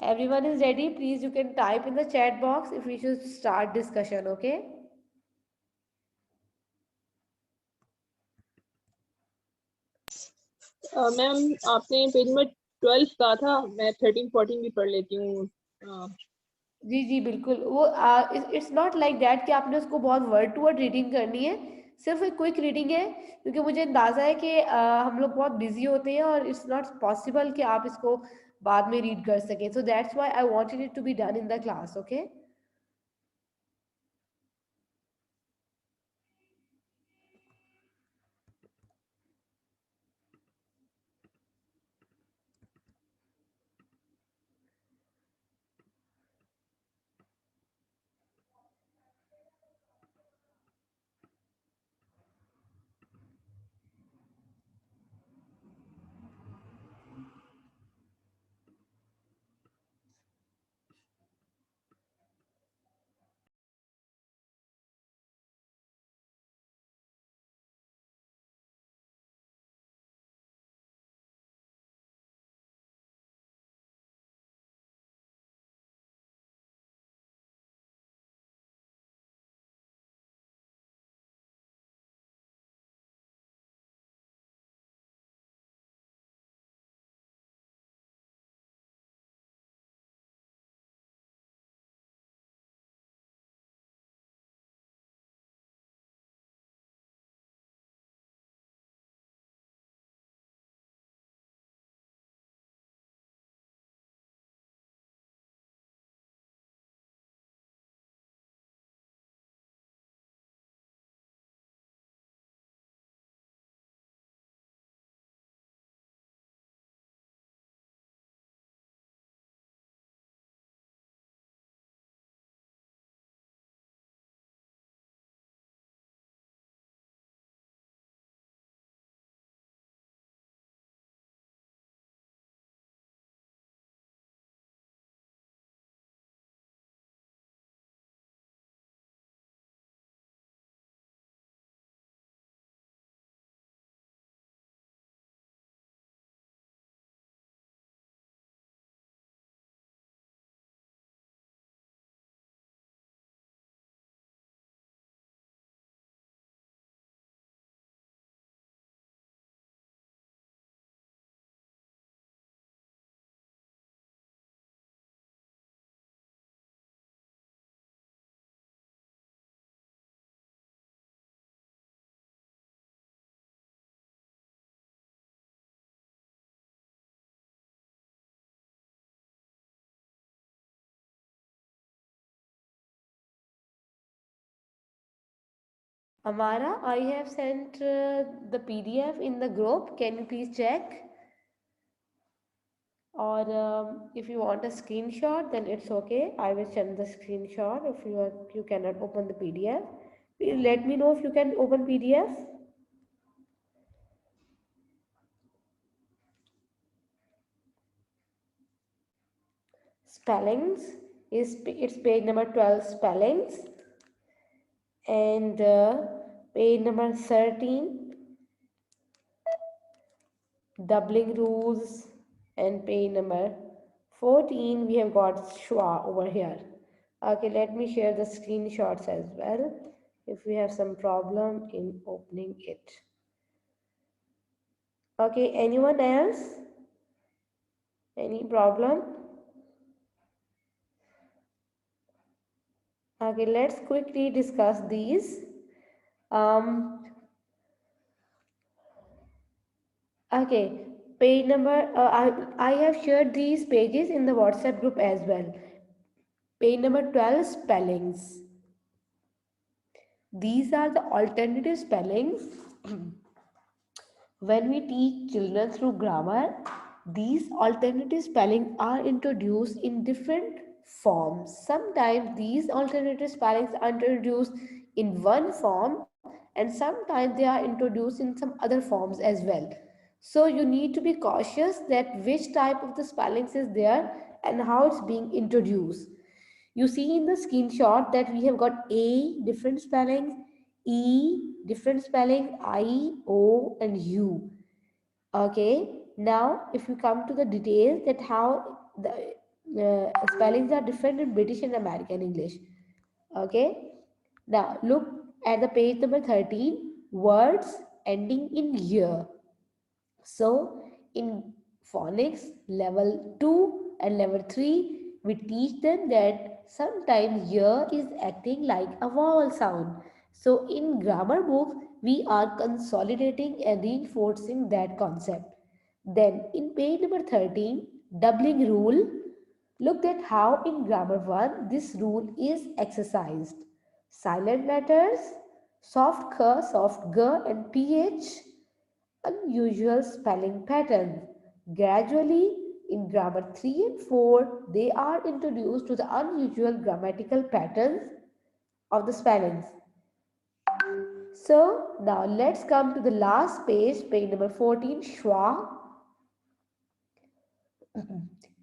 S1: Everyone is ready. Please, you can type in the chat box if we should start discussion, okay?
S4: Ma'am आपने page number 12 कहा था, मैं 13 14 भी पढ़ लेती हूँ।
S1: जी जी बिल्कुल, वो इट्स नॉट लाइक दैट कि आपने उसको बहुत वर्ड टू वर्ड रीडिंग करनी है, सिर्फ एक क्विक रीडिंग है, क्योंकि मुझे अंदाजा है कि हम लोग बहुत बिजी होते हैं और इट्स नॉट पॉसिबल कि आप इसको बाद में रीड कर सकें, so that's why I wanted it to be done in the class, okay? Amara, I have sent the PDF in the group. Can you please check? Or if you want a screenshot, then it's okay. I will send the screenshot if you cannot open the PDF. Please let me know if you can open PDF. Spellings it's page number 12, spellings, and page number 13, doubling rules, and page number 14 we have got schwa over here. Okay, let me share the screenshots as well if we have some problem in opening it. Okay, anyone else? Any problem? Okay, let's quickly discuss these. Okay, page number, I have shared these pages in the WhatsApp group as well. Page number 12, spellings. These are the alternative spellings when we teach children through grammar, these alternative spellings are introduced in different forms. Sometimes these alternative spellings are introduced in one form, and sometimes they are introduced in some other forms as well. So you need to be cautious that which type of the spellings is there and how it's being introduced. You see in the screenshot that we have got A, different spellings, E, different spelling, I, O, and U. Okay, now if you come to the details that how the spellings are different in British and American English. Okay, now look at the page number 13, words ending in year. So in phonics level 2 and level 3, we teach them that sometimes year is acting like a vowel sound. So in grammar books, we are consolidating and reinforcing that concept. Then in page number 13, doubling rule, look at how in grammar 1 this rule is exercised. Silent letters, soft k, soft g and ph, unusual spelling patterns. Gradually, in grammar 3 and 4, they are introduced to the unusual grammatical patterns of the spellings. So, now let's come to the last page, page number 14, schwa.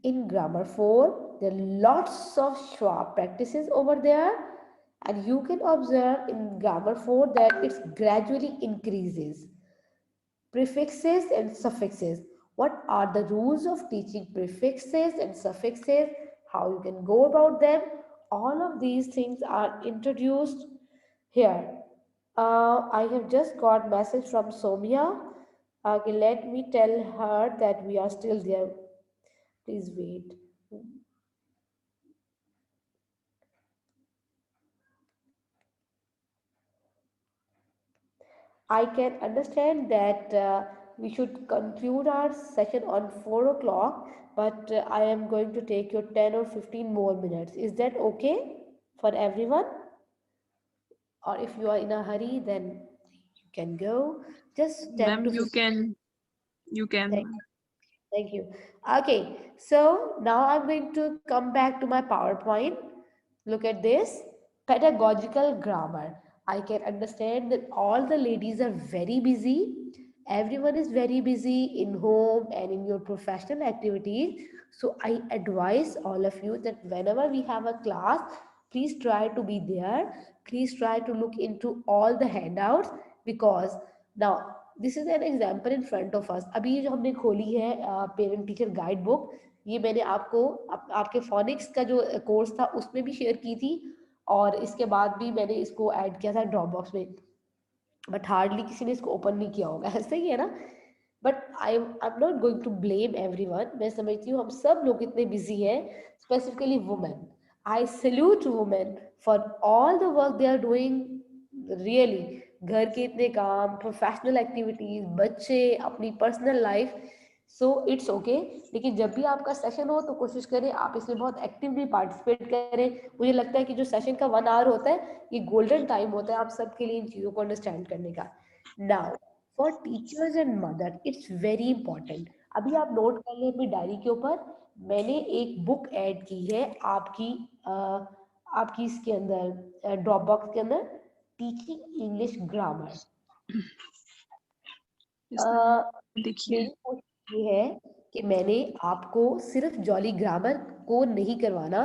S1: In grammar 4, there are lots of schwa practices over there, and you can observe in grammar 4 that it gradually increases. Prefixes and suffixes. What are the rules of teaching prefixes and suffixes? How you can go about them? All of these things are introduced here. I have just got message from Somya. Okay, let me tell her that we are still there. Please wait. I can understand that we should conclude our session on 4 o'clock, but I am going to take your 10 or 15 more minutes. Is that okay for everyone? Or if you are in a hurry, then you can go. Just 10
S4: Ma'am,
S1: to
S4: you
S1: 15.
S4: can.
S1: Thank, thank you. Okay, so now I'm going to come back to my PowerPoint. Look at this, pedagogical grammar. I can understand that all the ladies are very busy. Everyone is very busy in home and in your professional activities. So I advise all of you that whenever we have a class, please try to be there. Please try to look into all the handouts, because now this is an example in front of us. अभी ये जो हमने खोली है parent teacher guide book, ये मैंने आपको आपके फोनिक्स का जो कोर्स था उसमें भी शेयर की थी, और इसके बाद भी मैंने इसको ऐड किया था ड्रॉप बॉक्स में, बट हार्डली किसी ने इसको ओपन नहीं किया होगा, ऐसा ही है ना. But I am not going to blame everyone. मैं समझती हूँ हम सब लोग इतने बिजी हैं, specifically women. I salute women for all the work they are doing. Really घर के इतने काम, प्रोफेशनल एक्टिविटीज, बच्चे, अपनी personal life. So it's okay. लेकिन जब भी आपका सेशन हो तो कोशिश करें आप इसमें बहुत एक्टिवली पार्टिसिपेट करें. मुझे लगता है कि जो सेशन का 1 आवर होता है ये गोल्डन टाइम होता है आप सबके लिए इन चीज़ों को अंडरस्टैंड करने का. Now for teachers and mother it's very important. अभी आप नोट कर लें अपनी डायरी के ऊपर, मैंने एक बुक ऐड की है आपकी इसके अंदर ड्रॉप बॉक्स के अंदर, टीचिंग इंग्लिश ग्रामर.
S4: देखिए,
S1: मेरी कोशिश ये है कि मैंने आपको सिर्फ जॉली ग्रामर को नहीं करवाना,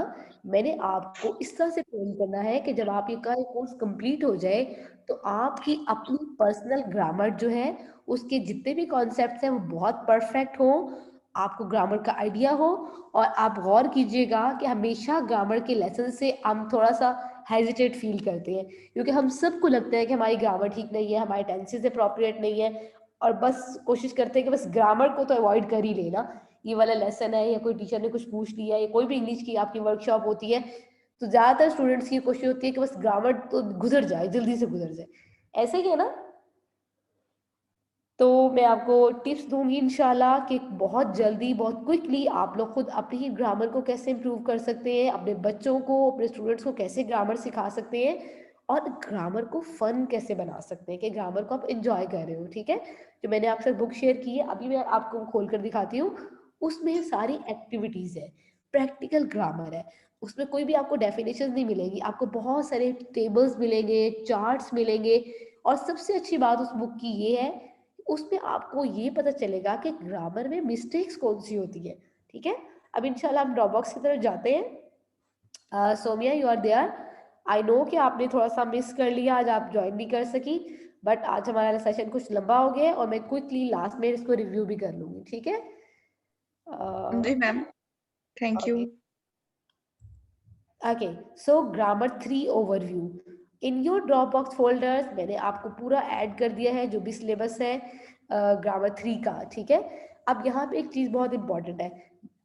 S1: मैंने आपको इस तरह से ट्रेन करना है कि जब आप ये का कोर्स कंप्लीट हो जाए तो आपकी अपनी पर्सनल ग्रामर जो है उसके जितने भी कॉन्सेप्ट्स हैं वो बहुत परफेक्ट हो, आपको ग्रामर का आइडिया हो. और आप गौर कीजिएगा कि हमेशा ग्रामर के लेसन से हम थोड़ा सा हेजिटेट फील करते हैं, क्योंकि हम सबको लगता है कि हमारी ग्रामर ठीक नहीं है, हमारे टेंसेस अप्रोप्रिएट नहीं है, और बस कोशिश करते हैं कि बस ग्रामर को तो अवॉइड कर ही लेना. ये वाला लेसन है या कोई टीचर ने कुछ पूछ लिया या कोई भी इंग्लिश की आपकी वर्कशॉप होती है तो ज़्यादातर स्टूडेंट्स की कोशिश होती है कि बस ग्रामर तो गुजर जाए, जल्दी से गुजर जाए. ऐसे ही है ना. तो मैं आपको टिप्स दूंगी इंशाल्लाह कि बहुत जल्दी, बहुत क्विकली आप लोग खुद अपनी ही ग्रामर को कैसे इम्प्रूव कर सकते हैं, अपने बच्चों को, अपने स्टूडेंट्स को कैसे ग्रामर सिखा सकते हैं. और ग्रामर को फन कैसे बना सकते हैं कि ग्रामर को आप एंजॉय कर रहे हो, ठीक है। जो मैंने आपसे बुक शेयर की है अभी मैं आपको खोल कर दिखाती हूँ, उसमें सारी एक्टिविटीज है, प्रैक्टिकल ग्रामर है, उसमें कोई भी आपको डेफिनेशन नहीं मिलेगी, आपको बहुत सारे टेबल्स मिलेंगे, चार्ट्स मिलेंगे, और सबसे अच्छी बात उस बुक की ये है उसमें आपको ये पता चलेगा कि ग्रामर में मिस्टेक्स कौन सी होती है, ठीक है। अब इंशाल्लाह हम ड्रॉपबॉक्स की तरफ जाते हैं। Somia you are there, I know कि आपने थोड़ा सा मिस कर लिया, आज आप ज्वाइन नहीं कर सकी, बट आज हमारा सेशन कुछ लंबा हो गया है और मैं क्विकली लास्ट में इसको रिव्यू भी कर लूंगी, ठीक है।
S5: जी ma'am, thank you.
S1: Okay, so grammar 3 overview in your Dropbox folders मैंने आपको पूरा ऐड कर दिया है जो भी सिलेबस है ग्रामर 3 का, ठीक है। अब यहाँ पे एक चीज़ बहुत इंपॉर्टेंट है,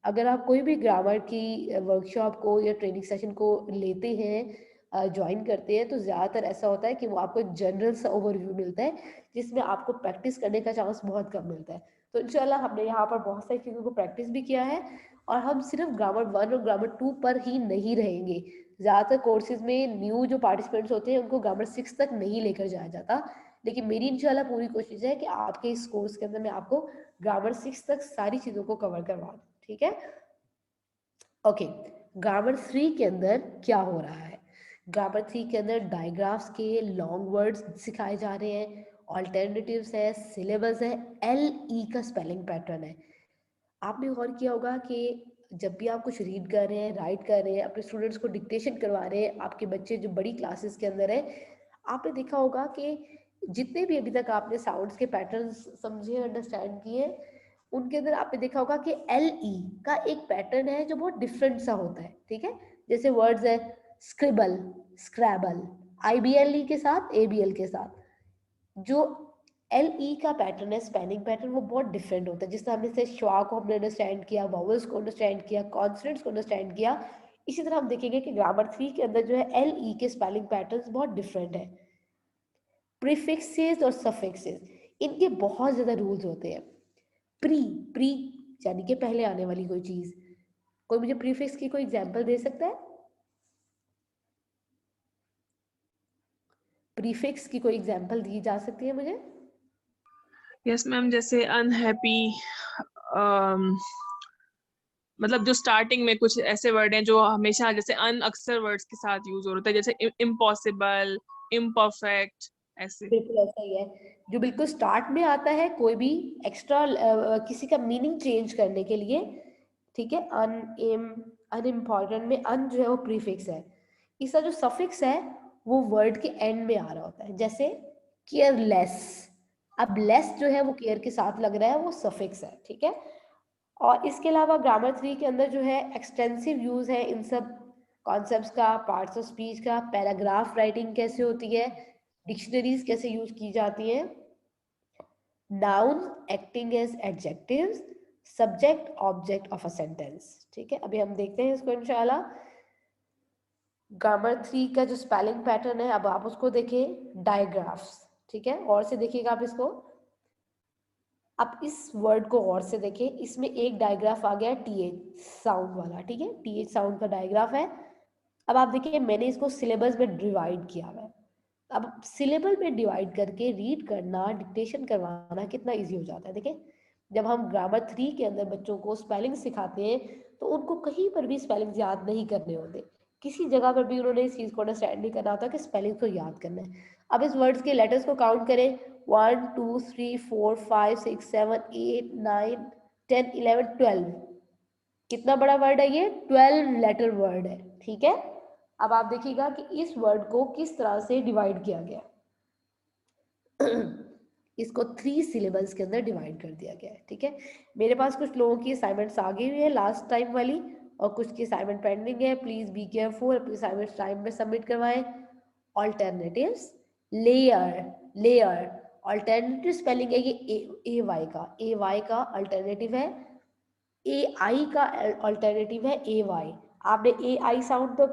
S1: अगर आप कोई भी ग्रामर की वर्कशॉप को या ट्रेनिंग सेशन को लेते हैं, ज्वाइन करते हैं, तो ज़्यादातर ऐसा होता है कि वो आपको एक जनरल सा ओवरव्यू मिलता है जिसमें आपको प्रैक्टिस करने का चांस बहुत कम मिलता है। तो इंशाल्लाह हमने यहाँ पर बहुत सारी चीज़ों को प्रैक्टिस भी किया है, और हम सिर्फ ग्रामर 1 और ग्रामर 2 पर ही नहीं रहेंगे। ज़्यादातर कोर्सेज में न्यू जो पार्टिसिपेंट्स होते हैं उनको ग्रामर 6 तक नहीं लेकर जाया जाता, लेकिन मेरी इंशाल्लाह पूरी कोशिश है कि आपके इस कोर्स के अंदर मैं आपको ग्रामर 6 तक सारी चीज़ों को कवर करवा दूँ, ठीक है। ओके, ग्रामर 3 के अंदर क्या हो रहा है, ग्रामर 3 के अंदर डायग्राफ्स के लॉन्ग वर्ड्स सिखाए जा रहे हैं, ऑल्टरनेटिव्स है, सिलेबस है, LE का स्पेलिंग पैटर्न है। आपने गौर किया होगा कि जब भी आप कुछ रीड कर रहे हैं, राइट कर रहे हैं, अपने स्टूडेंट्स को डिक्टेशन करवा रहे हैं, आपके बच्चे जो बड़ी क्लासेस के अंदर है, आपने देखा होगा कि जितने भी अभी तक आपने साउंड्स के पैटर्न्स समझे, अंडरस्टैंड किए, उनके अंदर आपने देखा होगा कि LE का एक पैटर्न है जो बहुत डिफरेंट सा होता है, ठीक है। जैसे वर्ड्स है स्क्रिबल, स्क्रैबल, IBLE के साथ, ABL के साथ, जो LE का पैटर्न है, स्पेलिंग पैटर्न, वो बहुत डिफरेंट होता है। जिस तरह हमने से श्वा को हमने अंडरस्टैंड किया, वॉवल्स को अंडरस्टैंड किया, कॉन्सोनेंट्स को अंडरस्टैंड किया, इसी तरह हम देखेंगे कि ग्रामर 3 के अंदर जो है LE के स्पेलिंग पैटर्न्स बहुत डिफरेंट है। प्रीफिक्सेस और सफिक्सेस, इनके बहुत ज्यादा रूल्स होते हैं। प्री प्री यानी कि पहले आने वाली कोई चीज, कोई मुझे प्रीफिक्स की कोई एग्जांपल दे सकता है? प्रीफिक्स की कोई एग्जांपल दी जा सकती है मुझे?
S4: यस मैम, जैसे अनहैप्पी, मतलब जो स्टार्टिंग में कुछ ऐसे वर्ड हैं जो हमेशा जैसे अन अक्सर वर्ड्स के साथ यूज होता है, जैसे इम्पॉसिबल, इम्परफेक्ट, ऐसे।
S1: बिल्कुल ऐसा ही है, जो बिल्कुल स्टार्ट में आता है कोई भी एक्स्ट्रा किसी का मीनिंग चेंज करने के लिए, ठीक है। अनइम्पॉर्टेंट में अन जो है वो प्रीफिक्स है। इसका जो सफिक्स है वो वर्ड के एंड में आ रहा होता है, जैसे केयरलेस, अब लेस जो है वो केयर के साथ लग रहा है, वो सफिक्स है, ठीक है। और इसके अलावा ग्रामर 3 के अंदर जो है एक्सटेंसिव यूज है इन सब कॉन्सेप्ट्स का, पार्ट्स ऑफ स्पीच का, पैराग्राफ राइटिंग कैसे होती है, डिक्शनरीज कैसे यूज की जाती हैं, noun acting as adjectives, subject object of a sentence, ठीक है। अभी हम देखते हैं इसको इंशाल्लाह। ग्रामर 3 का जो स्पेलिंग पैटर्न है, अब आप उसको देखें, डायग्राफ्स, ठीक है, और से देखिएगा आप इसको। अब इस वर्ड को गौर से देखें, इसमें एक डायग्राफ आ गया TH साउंड वाला, ठीक है, TH साउंड का डायग्राफ है। अब आप देखिए मैंने इसको सिलेबस में डिवाइड किया हुआ है। अब सिलेबल में डिवाइड करके रीड करना, डिक्टेशन करवाना कितना इजी हो जाता है। देखिए जब हम ग्रामर 3 के अंदर बच्चों को स्पेलिंग सिखाते हैं तो उनको कहीं पर भी स्पेलिंग याद नहीं करने होते, किसी जगह पर भी उन्होंने इस चीज़ को अंडरस्टैंड नहीं करना होता कि स्पेलिंग को याद करना है। अब इस वर्ड्स के लेटर्स को काउंट करें, 1 2 3 4 5 6 7 8 9 10 11 12, कितना बड़ा वर्ड है ये, 12 लेटर वर्ड है, ठीक है। अब आप देखिएगा कि इस वर्ड को किस तरह से डिवाइड किया गया इसको 3 सिलेबल्स के अंदर डिवाइड कर दिया गया है, ठीक है। मेरे पास कुछ लोगों की असाइनमेंट्स आ गई हुई है लास्ट टाइम वाली, और कुछ की असाइनमेंट पेंडिंग है, प्लीज बी केयरफुल, अपनी असाइनमेंट टाइम में सबमिट करवाएं। Alternatives, layer, layer, alternative spelling है ये AY का, AY का अल्टरनेटिव है, AI का अल्टरनेटिव है AY। आपने AI साउंड तो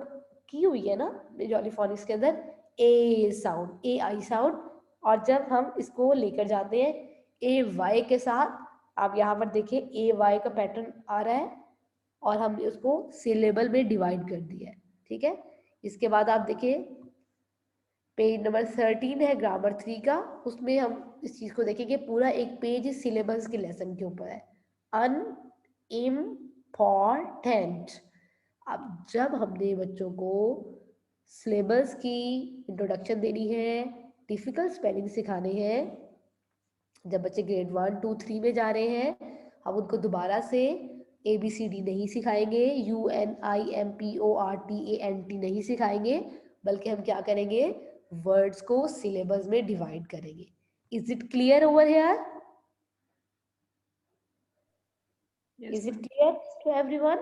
S1: की हुई है ना जॉलीफोनिक्स के अंदर, A साउंड, AI साउंड, और जब हम इसको लेकर जाते हैं AY के साथ, आप यहाँ पर देखिए AY का पैटर्न आ रहा है, और हमने उसको सिलेबल में डिवाइड कर दिया है, ठीक है। इसके बाद आप देखिए पेज नंबर 13 है ग्रामर 3 का, उसमें हम इस चीज को देखेंगे। पूरा एक पेज इस सिलेबस के लेसन के ऊपर है, अनइम्पॉर्टेंट। अब जब हमने बच्चों को सिलेबस की इंट्रोडक्शन देनी है, डिफिकल्ट स्पेलिंग सिखाने हैं, जब बच्चे ग्रेड 1, 2, 3 में जा रहे हैं, हम उनको दोबारा से ABCD नहीं सिखाएंगे, UNIMPORTANT नहीं सिखाएंगे, बल्कि हम क्या करेंगे, वर्ड्स को सिलेबस में डिवाइड करेंगे। Is it clear over here?
S4: Yes,
S1: is it
S4: ma'am.
S1: Clear to everyone?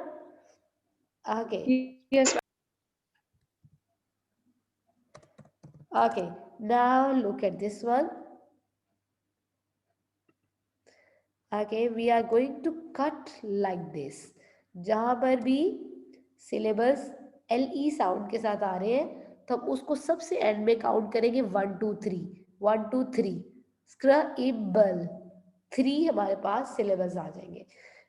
S1: Okay
S4: Yes,
S1: okay, now look at this one. Okay, we are going to cut like this. जहां पर भी syllabus LE sound के साथ आ रहे हैं, तो हम उसको सबसे एंड में काउंट करेंगे 1 2 3 1 2 3 स्क्रैबल 3 हमारे पास सिलेबस आ जाएंगे।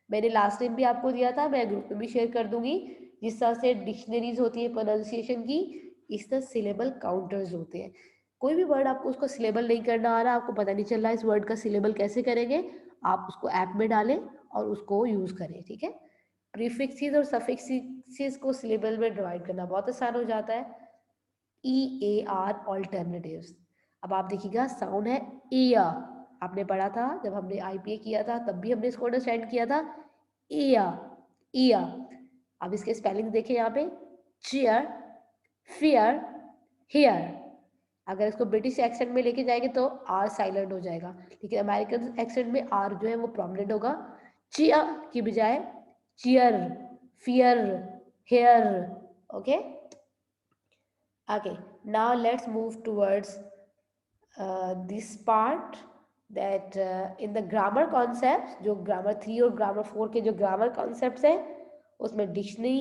S1: मैंने लास्ट टाइम भी आपको दिया था, मैं ग्रुप में भी शेयर कर दूंगी। जिस तरह से डिक्शनरीज होती है प्रोनाउंसिएशन की, इस तरह सिलेबल काउंटर्स होते हैं। कोई भी वर्ड आपको उसको सिलेबल नहीं करना आ रहा, आपको पता नहीं चल रहा इस वर्ड का सिलेबल कैसे करेंगे, आप उसको ऐप में डालें और उसको यूज करें, ठीक है। प्रीफिक्सेस और सफिक्सेस को सिलेबल में डिवाइड करना बहुत आसान हो जाता है। EAR alternatives. अब आप देखिएगा साउंड है एया, आपने पढ़ा था जब हमने IPA किया था, तब भी हमने इसको अंडरस्टैंड किया था, एया एया। अब इसके स्पेलिंग देखें यहाँ पे, चेयर, फियर, हेयर। अगर इसको ब्रिटिश एक्सेंट में लेके जाएंगे तो R साइलेंट हो जाएगा, लेकिन अमेरिकन एक्सेंट में R जो है वो प्रोमिनेंट होगा। चियर की बजाय cheer, fear, hair. Okay now let's move towards this part, that in the grammar concepts, जो grammar 3 और grammar 4 के जो grammar concepts हैं, उसमें dictionary,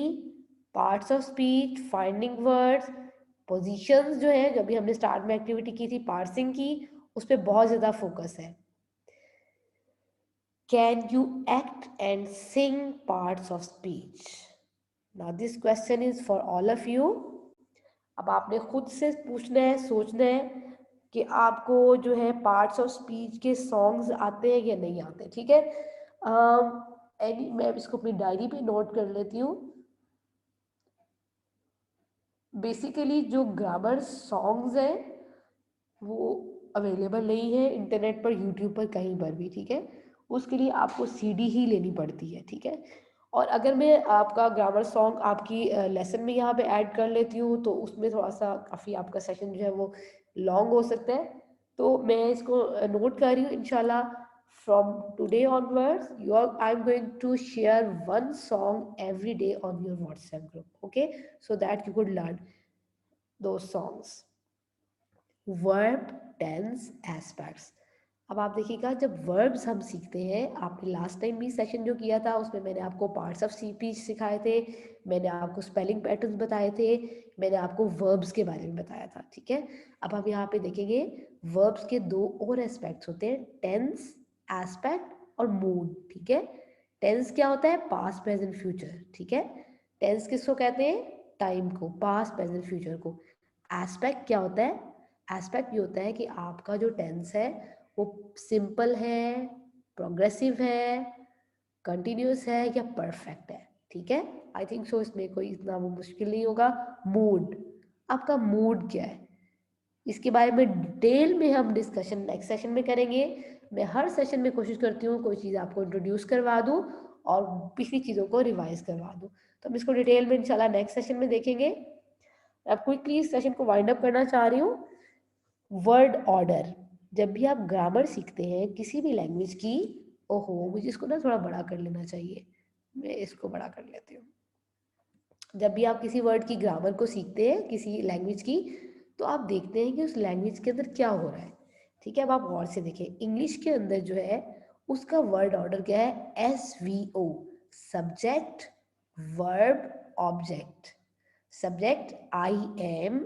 S1: parts of speech, finding words, positions जो है, जो भी हमने स्टार्ट में एक्टिविटी की थी पार्सिंग की, उस पर बहुत ज़्यादा फोकस है। Can you act and Singh parts of speech? Now this question is for all of you. अब आपने खुद से पूछना है, सोचना है कि आपको जो है पार्ट्स ऑफ स्पीच के सॉन्ग्स आते हैं या नहीं आते, ठीक है। मैं इसको अपनी डायरी पे नोट कर लेती हूँ। बेसिकली जो ग्रामर सॉन्ग्स हैं वो अवेलेबल नहीं है इंटरनेट पर, यूट्यूब पर, कहीं पर भी, ठीक है। उसके लिए आपको CD ही लेनी पड़ती है, ठीक है। और अगर मैं आपका ग्रामर सॉन्ग आपकी लेसन में यहाँ पे ऐड कर लेती हूँ तो उसमें थोड़ा सा काफ़ी आपका सेशन जो है वो लॉन्ग हो सकता है, तो मैं इसको नोट कर रही हूँ। इंशाल्लाह from today onwards I am going to share 1 song every day on your WhatsApp group, okay, so that you could learn those songs. Verb, tense, aspects. अब आप देखिएगा जब वर्ब्स हम सीखते हैं, आपने लास्ट टाइम भी सेशन जो किया था उसमें मैंने आपको पार्ट्स ऑफ स्पीच सिखाए थे, मैंने आपको स्पेलिंग पैटर्न्स बताए थे, मैंने आपको वर्ब्स के बारे में बताया था, ठीक है। अब हम यहाँ पे देखेंगे वर्ब्स के 2 और एस्पेक्ट्स होते हैं, टेंस एस्पेक्ट और मूड, ठीक है। टेंस क्या होता है? पास्ट, प्रेजेंट, फ्यूचर, ठीक है। टेंस किसको कहते हैं? टाइम को, पास्ट, प्रेजेंट, फ्यूचर को। एस्पेक्ट क्या होता है? एस्पेक्ट ये होता है कि आपका जो टेंस है वो सिंपल है, प्रोग्रेसिव है, कंटिन्यूस है या परफेक्ट है, ठीक है। आई थिंक सो इसमें कोई इतना वो मुश्किल नहीं होगा। मूड, आपका मूड क्या है, इसके बारे में डिटेल में हम डिस्कशन नेक्स्ट सेशन में करेंगे। मैं हर सेशन में कोशिश करती हूँ कोई चीज़ आपको इंट्रोड्यूस करवा दूँ और पिछली चीज़ों को रिवाइज करवा दूँ, तो हम इसको डिटेल में इंशाल्लाह नेक्स्ट सेशन में देखेंगे। अब क्विकली इस सेशन को वाइंड अप करना चाह रही हूँ। वर्ड ऑर्डर, जब भी आप ग्रामर सीखते हैं किसी भी लैंग्वेज की, ओहो मुझे इसको ना थोड़ा बड़ा कर लेना चाहिए, मैं इसको बड़ा कर लेती हूँ। जब भी आप किसी वर्ड की ग्रामर को सीखते हैं किसी लैंग्वेज की, तो आप देखते हैं कि उस लैंग्वेज के अंदर क्या हो रहा है, ठीक है। अब आप गौर से देखें, इंग्लिश के अंदर जो है उसका वर्ड ऑर्डर क्या है? SVO, subject, verb, object. Subject I am,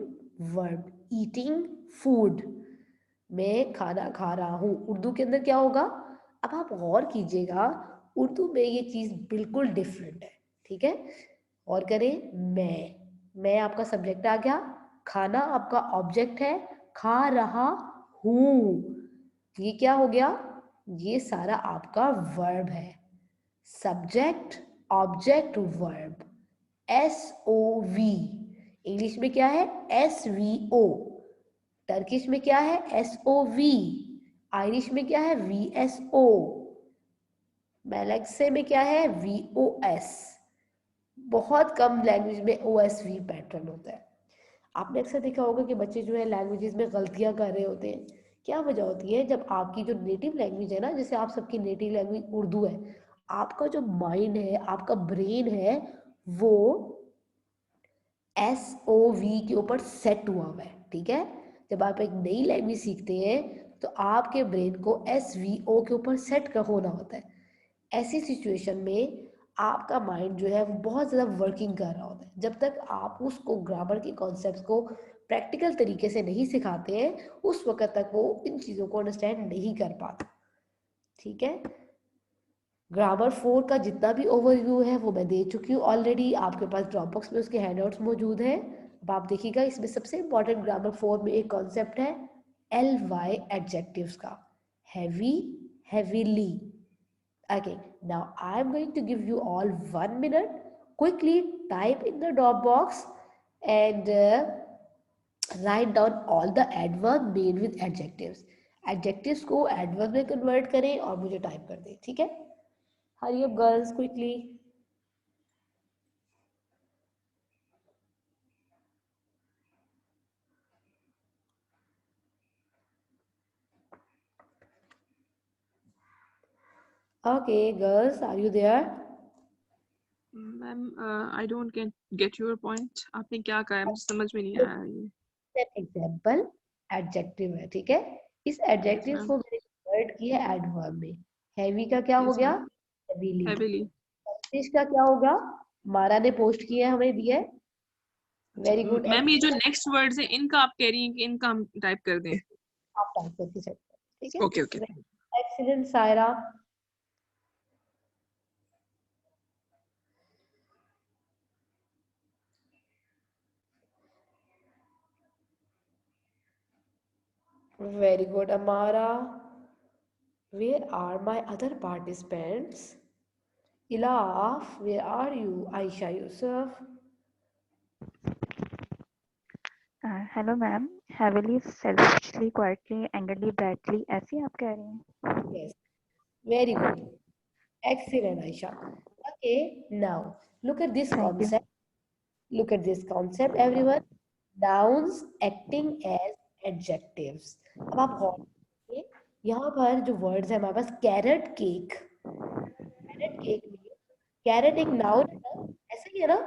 S1: verb eating, food, मैं खाना खा रहा हूँ। उर्दू के अंदर क्या होगा? अब आप गौर कीजिएगा, उर्दू में ये चीज़ बिल्कुल डिफरेंट है, ठीक है। और करें, मैं आपका सब्जेक्ट आ गया, खाना आपका ऑब्जेक्ट है, खा रहा हूँ, ये क्या हो गया? ये सारा आपका वर्ब है। Subject, object, verb, SOV। English में क्या है? SVO। टर्किश में क्या है? SOV। आयरिश में क्या है? VSO। मेलेक्से में क्या है? VOS। बहुत कम लैंग्वेज में OSV पैटर्न होता है। आपने अक्सर देखा होगा कि बच्चे जो है लैंग्वेजेस में गलतियां कर रहे होते हैं। क्या वजह होती है? जब आपकी जो नेटिव लैंग्वेज है ना, जैसे आप सबकी नेटिव लैंग्वेज उर्दू है, आपका जो माइंड है, आपका ब्रेन है, वो SOV के ऊपर सेट हुआ है, ठीक है। जब आप एक नई लैंग्वेज सीखते हैं तो आपके ब्रेन को SVO के ऊपर सेट होना होता है। ऐसी सिचुएशन में आपका माइंड जो है वो बहुत ज़्यादा वर्किंग कर रहा होता है। जब तक आप उसको ग्रामर के कॉन्सेप्ट्स को प्रैक्टिकल तरीके से नहीं सिखाते हैं, उस वक्त तक वो इन चीज़ों को अंडरस्टैंड नहीं कर पाता, ठीक है। ग्रामर 4 का जितना भी ओवरव्यू है वो मैं दे चुकी हूँ ऑलरेडी। आपके पास ड्रॉप बॉक्स में उसके हैंडआउट्स मौजूद हैं। अब आप देखिएगा, इसमें सबसे इंपॉर्टेंट ग्रामर 4 में एक कॉन्सेप्ट है LY एडजेक्टिव्स का, heavy, heavily. Okay, now I'm going to give you all 1 minute. Quickly type in the drop box and write down all the adverb made with adjectives. Adjectives को adverb में convert करें और मुझे type कर दें, ठीक है? Hurry up girls, quickly. Okay, girls, are you there?
S4: Ma'am I don't get your point. आपने क्या कहा है मुझे समझ में नहीं आया ये।
S1: That example adjective है, ठीक है। इस adjective
S4: ma'am.
S1: को मैंने convert किया adverb में। Heavy का क्या हो
S4: Yes,
S1: गया?
S4: ma'am.
S1: Heavily.
S4: Heavily.
S1: Fish का क्या होगा? मारा ने पोस्ट किया है, हमें दिया है। Very good.
S4: मैम ये जो नेक्स्ट वर्ड्स है इनका आप कह रही हैं कि इनका हम टाइप कर दें?
S1: आप टाइप करके चेक करें, ठीक है।
S4: Okay okay.
S1: Excellent Saira. Very good Amara. Where are my other participants? Ilaf, where are you? Ayesha Yusuf.
S3: Hello ma'am, heavily, selfishly, quietly, angrily, badly, ऐसे आप कह रही हैं?
S1: Yes, very good, excellent Ayesha. Okay, now look at this
S3: Thank you.
S1: concept. Look at this concept, everyone. Nouns acting as adjectives. अब आप गौर करिए, यहाँ पर जो वर्ड्स है हमारे पास, कैरेट केक। कैरेट केक में कैरेट एक नाउन है ना, ऐसे ही है ना।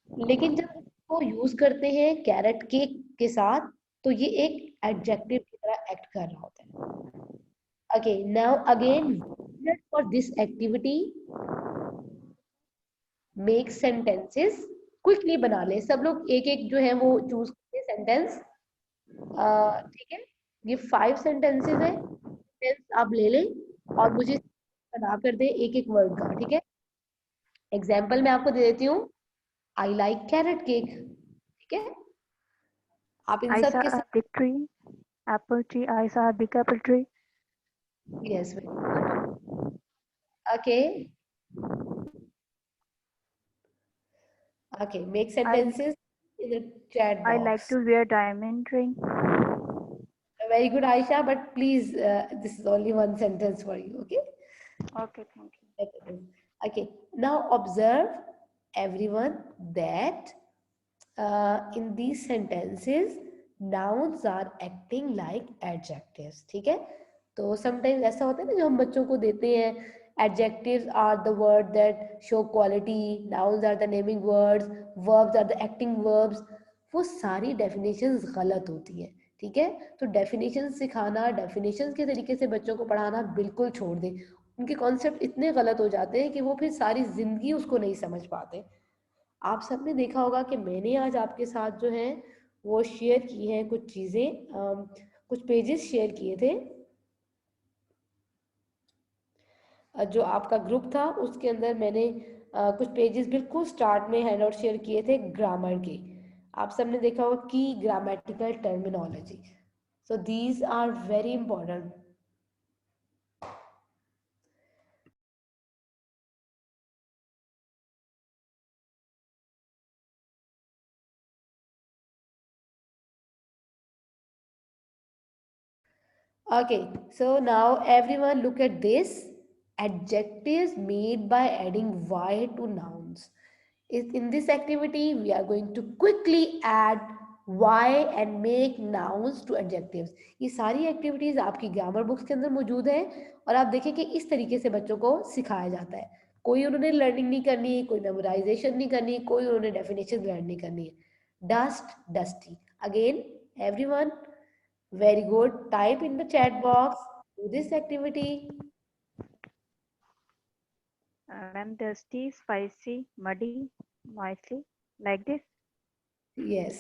S1: लेकिन जब उसको यूज करते हैं कैरेट केक के साथ तो ये एक एडजेक्टिव की तरह एक्ट कर रहा होता है। Okay, now again for this activity make sentences. Quickly बना ले सब लोग, एक एक जो है वो चूज करते सेंटेंस, ठीक है। ये 5 सेंटेंसेस है, सेंटेंस आप ले लें और मुझे बना कर दे एक एक वर्ड का, ठीक है। एग्जाम्पल मैं आपको दे देती हूँ, आई लाइक कैरेट केक, ठीक है। आप इन
S3: I
S1: सब
S3: saw
S1: के
S3: a
S1: साथ,
S3: big tree, apple tree. I saw a big apple tree.
S1: Yes, okay okay, make sentences in the chat
S3: I like
S1: box.
S3: to wear diamond ring.
S1: Very good, Aisha, but please, this is only one sentence for you, okay?
S3: Okay, thank you.
S1: Okay, now observe everyone that in these sentences nouns are acting like adjectives, ठीक है। तो sometimes ऐसा होता है ना जो हम बच्चों को देते हैं, adjectives are the word that show quality, nouns are the naming words, verbs are the acting verbs, वो सारी definitions गलत होती है, ठीक है। तो definitions सिखाना, definitions के तरीके से बच्चों को पढ़ाना बिल्कुल छोड़ दें। उनके कॉन्सेप्ट इतने गलत हो जाते हैं कि वो फिर सारी जिंदगी उसको नहीं समझ पाते। आप सबने देखा होगा कि मैंने आज आपके साथ जो है वो शेयर की हैं कुछ चीज़ें, कुछ पेजेस शेयर किए थे। जो आपका ग्रुप था उसके अंदर मैंने कुछ पेजेस बिल्कुल स्टार्ट में हैंडआउट शेयर किए थे ग्रामर के, आप सबने देखा होगा की grammatical terminology, so these are very important. Okay, so now everyone look at this. Adjectives made by adding y to nouns. In this activity, we are going to quickly add y and make nouns to adjectives. ये सारी activities आपकी grammar books के अंदर मौजूद है और आप देखें कि इस तरीके से बच्चों को सिखाया जाता है. कोई उन्होंने learning नहीं करनी, कोई memorization नहीं करनी, कोई उन्होंने definition learn नहीं करनी है. Dust, dusty. Again, everyone. Very good. Type in the chat box. Do this activity.
S3: Ma'am, dusty, spicy, muddy, noisy, like this.
S1: Yes.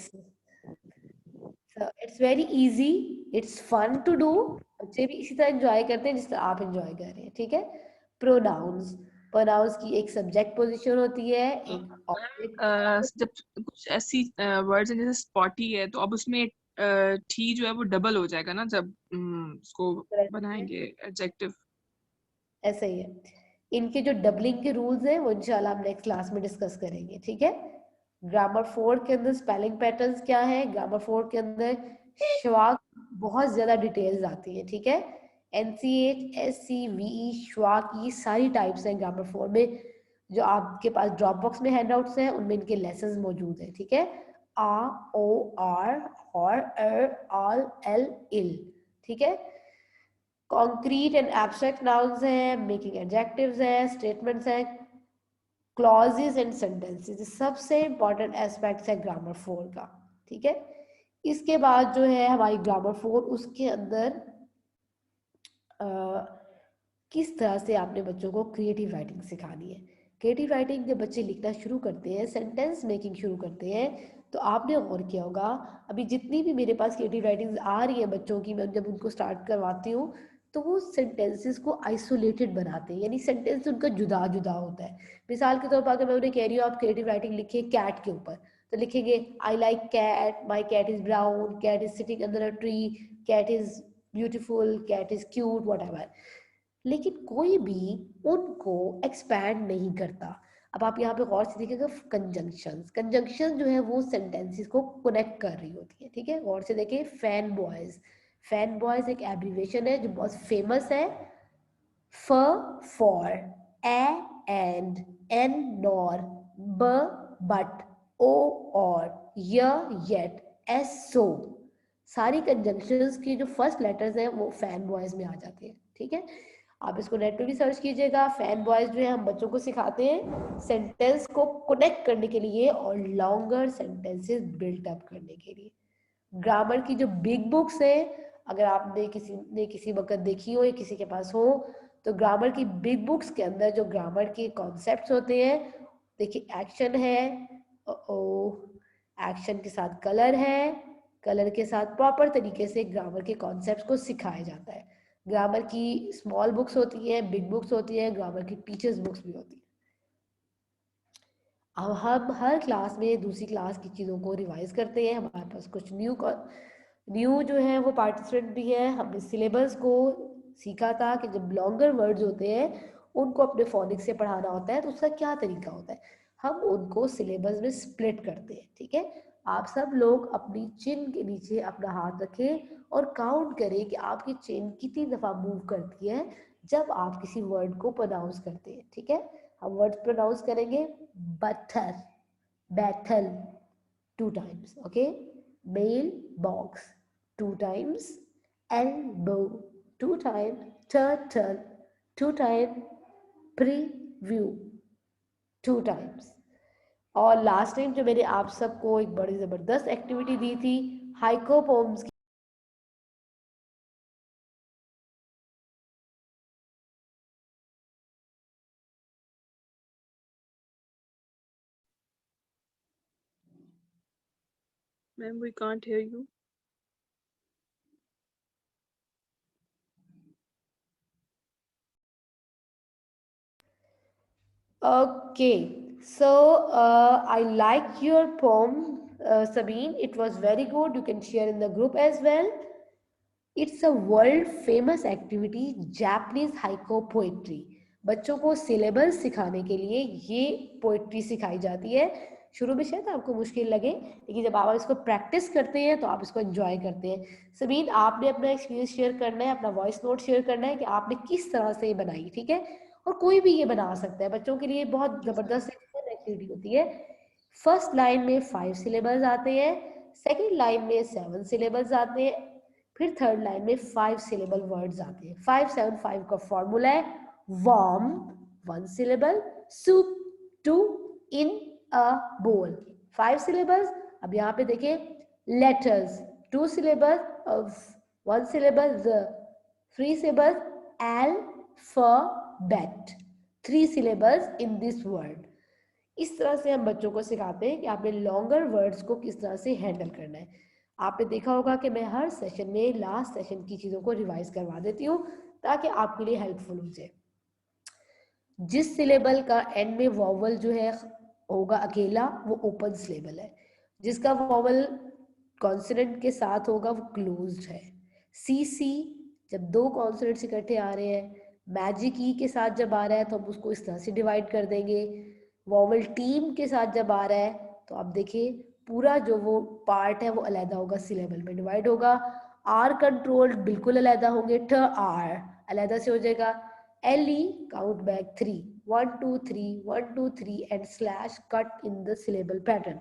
S1: So it's very easy. It's fun to do. बच्चे भी इसी तरह enjoy करते हैं जिस तरह आप enjoy कर रहे हैं, ठीक है? Pronouns. Pronouns की एक subject position होती है, एक object.
S4: जब कुछ ऐसी वर्ड्स हैं जैसे स्पॉटी है तो अब उसमें टी जो है वो डबल हो जाएगा ना जब उसको बनाएंगे एडजेक्टिव.
S1: ऐसा ही है. इनके जो डबलिंग के रूल्स हैं वो इंशाल्लाह हम नेक्स्ट क्लास में डिस्कस करेंगे, ठीक है? ग्रामर 4 के अंदर स्पेलिंग पैटर्न्स क्या है, ग्रामर 4 के अंदर श्वाक बहुत ज्यादा डिटेल्स आती है, ठीक है? NCH, SCVE, श्वाक, ये सारी टाइप्स हैं ग्रामर 4 में. जो आपके पास ड्रॉप बॉक्स में हैंडआउट्स हैं उनमें इनके लेसन्स मौजूद हैं, ठीक है? आ, ओ, आर, और, ऑल, एल, इल, ठीक है? कॉन्क्रीट एंड एब्स्ट्रैक्ट नाउन्स हैं, मेकिंग एडजेक्टिव्स हैं, स्टेटमेंट्स हैं, क्लॉजेस एंड सेंटेंसेस, सबसे इंपॉर्टेंट एस्पेक्ट्स है ग्रामर 4 का, ठीक है? इसके बाद जो है हमारी ग्रामर 4, उसके अंदर किस तरह से आपने बच्चों को क्रिएटिव राइटिंग सिखानी है. क्रिएटिव राइटिंग जब बच्चे लिखना शुरू करते हैं, सेंटेंस मेकिंग शुरू करते हैं, तो आपने गौर किया होगा अभी जितनी भी मेरे पास क्रिएटिव राइटिंग्स आ रही है बच्चों की, मैं जब उनको स्टार्ट करवाती हूँ तो वो सेंटेंसेस को आइसोलेटेड बनाते हैं, यानी सेंटेंस उनका जुदा जुदा होता है. मिसाल के तौर पर अगर मैं उन्हें कह रही हूँ आप क्रिएटिव राइटिंग लिखिए कैट के ऊपर, तो लिखेंगे I like cat, my cat is brown, cat is sitting under a tree, cat is beautiful, cat is cute, whatever. लेकिन कोई भी उनको एक्सपैंड नहीं करता. अब आप यहाँ पे गौर से देखिएगा कंजंक्शंस, कंजंक्शन जो है वो सेंटेंसेस को कनेक्ट कर रही होती है, ठीक है? गौर से देखिए फैन बॉयज, फैन बॉयज एक एब्रीविएशन है जो बहुत फेमस है. F for, A and, N nor, B but, O or, Y yet, S सो, सारी कंजंक्शंस की जो फर्स्ट लेटर्स हैं वो फैन बॉयज में आ जाते हैं, ठीक है? आप इसको नेट पे भी सर्च कीजिएगा. फैन बॉयज जो है हम बच्चों को सिखाते हैं सेंटेंस को कनेक्ट करने के लिए और लॉन्गर सेंटेंसेस बिल्ट अप करने के लिए. ग्रामर की जो बिग बुक्स है, अगर आपने किसी वक्त देखी हो या किसी के पास हो, तो ग्रामर की बिग बुक्स के अंदर जो ग्रामर के कॉन्सेप्ट्स होते हैं, देखिए एक्शन है, एक्शन के साथ कलर है, कलर के साथ प्रॉपर तरीके से ग्रामर के कॉन्सेप्ट्स को सिखाया जाता है. ग्रामर की स्मॉल बुक्स होती हैं, बिग बुक्स होती हैं, ग्रामर की टीचर्स बुक्स भी होती हैं. अब हम हर क्लास में दूसरी क्लास की चीज़ों को रिवाइज करते हैं. हमारे पास कुछ न्यू जो है वो पार्टिसिपेंट भी है. हमने सिलेबस को सीखा था कि जब लॉन्गर वर्ड्स होते हैं उनको अपने फोनिक्स से पढ़ाना होता है तो उसका क्या तरीका होता है, हम उनको सिलेबस में स्प्लिट करते हैं, ठीक है? आप सब लोग अपनी चिन के नीचे अपना हाथ रखें और काउंट करें कि आपकी चिन कितनी दफ़ा मूव करती है जब आप किसी वर्ड को प्रोनाउंस करते हैं, ठीक है? हम वर्ड प्रोनाउंस करेंगे butter, battle 2 times, okay? Mail box 2 times, elbow 2 times, turtle 2 times, preview 2 times. और लास्ट टाइम जो मैंने आप सबको एक बड़ी जबरदस्त एक्टिविटी दी थी हाइको पोम्स की,
S4: Ma'am, we can't hear you.
S1: Okay, so I like your poem, Sabine. It was very good. You can share in the group as well. It's a world famous activity, Japanese haiku poetry. बच्चों को syllabus सिखाने के लिए ये poetry सिखाई जाती है. शुरू में शायद आपको मुश्किल लगे, लेकिन जब आप इसको प्रैक्टिस करते हैं तो आप इसको एंजॉय करते हैं. सबीन, आपने अपना एक्सपीरियंस शेयर करना है, अपना वॉइस नोट शेयर करना है कि आपने किस तरह से ये बनाई. ठीक है, और कोई भी ये बना सकता है. बच्चों के लिए बहुत जबरदस्त एक्टिविटी होती है. फर्स्ट लाइन में 5 सिलेबस आते हैं, सेकेंड लाइन में 7 सिलेबस आते हैं, फिर थर्ड लाइन में 5 सिलेबल वर्ड्स आते हैं. 5-7-5 का फॉर्मूला है. warm 1 syllable, soup 2, in a bowl 5 syllables. अब यहाँ पे देखिए, letters 2 syllables, of 1 syllable, the 3 syllables, alphabet 3 syllables in this word. इस तरह से हम बच्चों को सिखाते हैं कि आपने लॉन्गर वर्ड्स को किस तरह से हैंडल करना है. आपने देखा होगा कि मैं हर सेशन में लास्ट सेशन की चीज़ों को रिवाइज करवा देती हूँ ताकि आपके लिए हेल्पफुल हो जाए. जिस सिलेबल का एंड में वॉवल जो है होगा अकेला, वो ओपन सिलेबल है. जिसका वॉवल कॉन्सोनेंट के साथ होगा वो क्लोज्ड है. सी जब 2 कॉन्सोनेंट्स इकट्ठे आ रहे हैं, मैजिक ई के साथ जब आ रहा है तो हम उसको इस तरह से डिवाइड कर देंगे. वॉवल टीम के साथ जब आ रहा है तो आप देखिए पूरा जो वो पार्ट है वो अलग होगा, सिलेबल में डिवाइड होगा. आर कंट्रोल्ड बिल्कुल अलग होंगे, ट आर अलग से हो जाएगा. LE count back 3 1 2 3 1 2 3 and slash cut in the syllable pattern.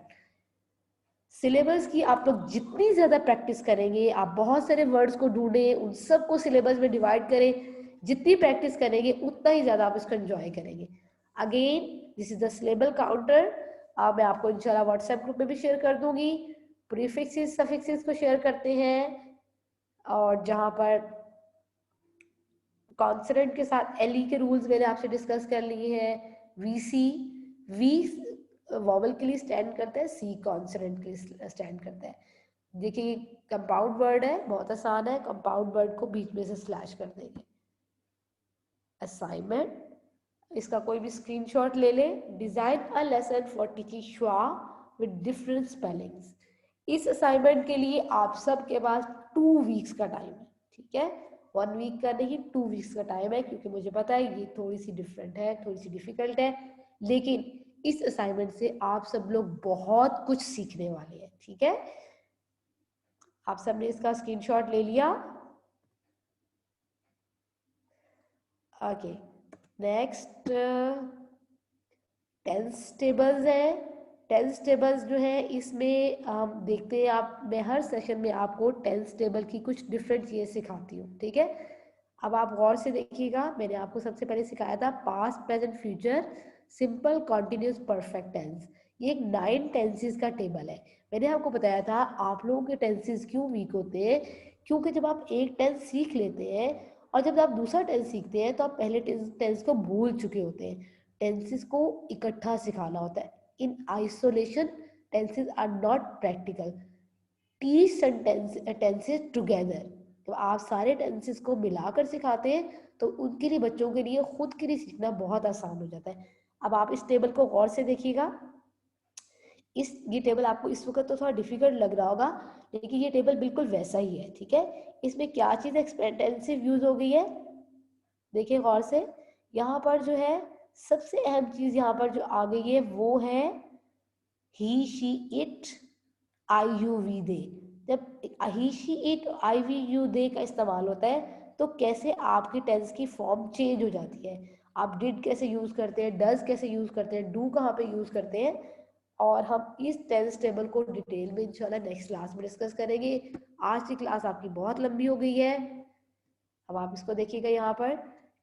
S1: Syllabus की आप लोग जितनी ज्यादा प्रैक्टिस करेंगे, आप बहुत सारे वर्ड्स को ढूंढें, उन सबको सिलेबस में डिवाइड करें. जितनी प्रैक्टिस करेंगे उतना ही ज्यादा आप इसको एंजॉय करेंगे. Again this is the syllable counter. मैं आपको इंशाल्लाह व्हाट्सएप ग्रुप में भी शेयर कर दूंगी. प्रीफिक्सेस सफिक्सेस को शेयर करते हैं, और जहां पर कॉन्सोनेंट के साथ LE के रूल्स मैंने आपसे डिस्कस कर लिए हैं. वी वॉवल के लिए स्टैंड करता है, सी कॉन्सोनेंट के लिए स्टैंड करता है. देखिए कंपाउंड वर्ड है, बहुत आसान है. कंपाउंड वर्ड को बीच में से स्लैश कर देंगे. असाइनमेंट, इसका कोई भी स्क्रीनशॉट ले ले. Design a lesson for teaching schwa with different spellings. इस असाइनमेंट के लिए आप सब के पास 2 वीक्स का टाइम है. ठीक है, 1 वीक का नहीं, 2 वीक्स का टाइम है, क्योंकि मुझे पता है ये थोड़ी सी डिफरेंट है, थोड़ी सी डिफिकल्ट है, लेकिन इस असाइनमेंट से आप सब लोग बहुत कुछ सीखने वाले हैं. ठीक है, आप सबने इसका स्क्रीनशॉट ले लिया. ओके, नेक्स्ट टेंस टेबल्स है. टेंस टेबल्स जो है इसमें हम देखते हैं, आप मैं हर सेशन में आपको टेंस टेबल की कुछ डिफरेंट चीज़ें सिखाती हूँ. ठीक है, अब आप गौर से देखिएगा. मैंने आपको सबसे पहले सिखाया था past present future simple continuous perfect tense. ये एक 9 टेंसेस का टेबल है. मैंने आपको बताया था आप लोगों के टेंसेस क्यों वीक होते हैं, क्योंकि जब आप एक टेंस सीख लेते हैं और जब आप दूसरा टेंस सीखते हैं तो आप पहले टेंस को भूल चुके होते हैं. टेंसेस को इकट्ठा सिखाना होता है. In isolation tenses are not practical. Teach tenses together. तो आप सारे टेंसेस को मिलाकर सिखाते हैं तो उनके लिए, बच्चों के लिए, खुद के लिए सीखना बहुत आसान हो जाता है. अब आप इस टेबल को गौर से देखिएगा. ये टेबल आपको इस वक्त तो थोड़ा डिफिकल्ट लग रहा होगा, लेकिन ये टेबल बिल्कुल वैसा ही है. ठीक है, इसमें क्या चीज़ एक्सपेंटेंसिव यूज हो गई है, देखिए गौर से. यहाँ पर जो है सबसे अहम चीज यहाँ पर जो आ गई है वो है he she it I you we they. जब he she it I we you they का इस्तेमाल होता है तो कैसे आपकी टेंस की फॉर्म चेंज हो जाती है. आप डिड कैसे यूज करते हैं, डज कैसे यूज करते हैं, डू कहाँ पे यूज करते हैं, और हम इस टेंस टेबल को डिटेल में इंशाल्लाह नेक्स्ट क्लास में डिस्कस करेंगे. आज की क्लास आपकी बहुत लंबी हो गई है. अब आप इसको देखिएगा, यहाँ पर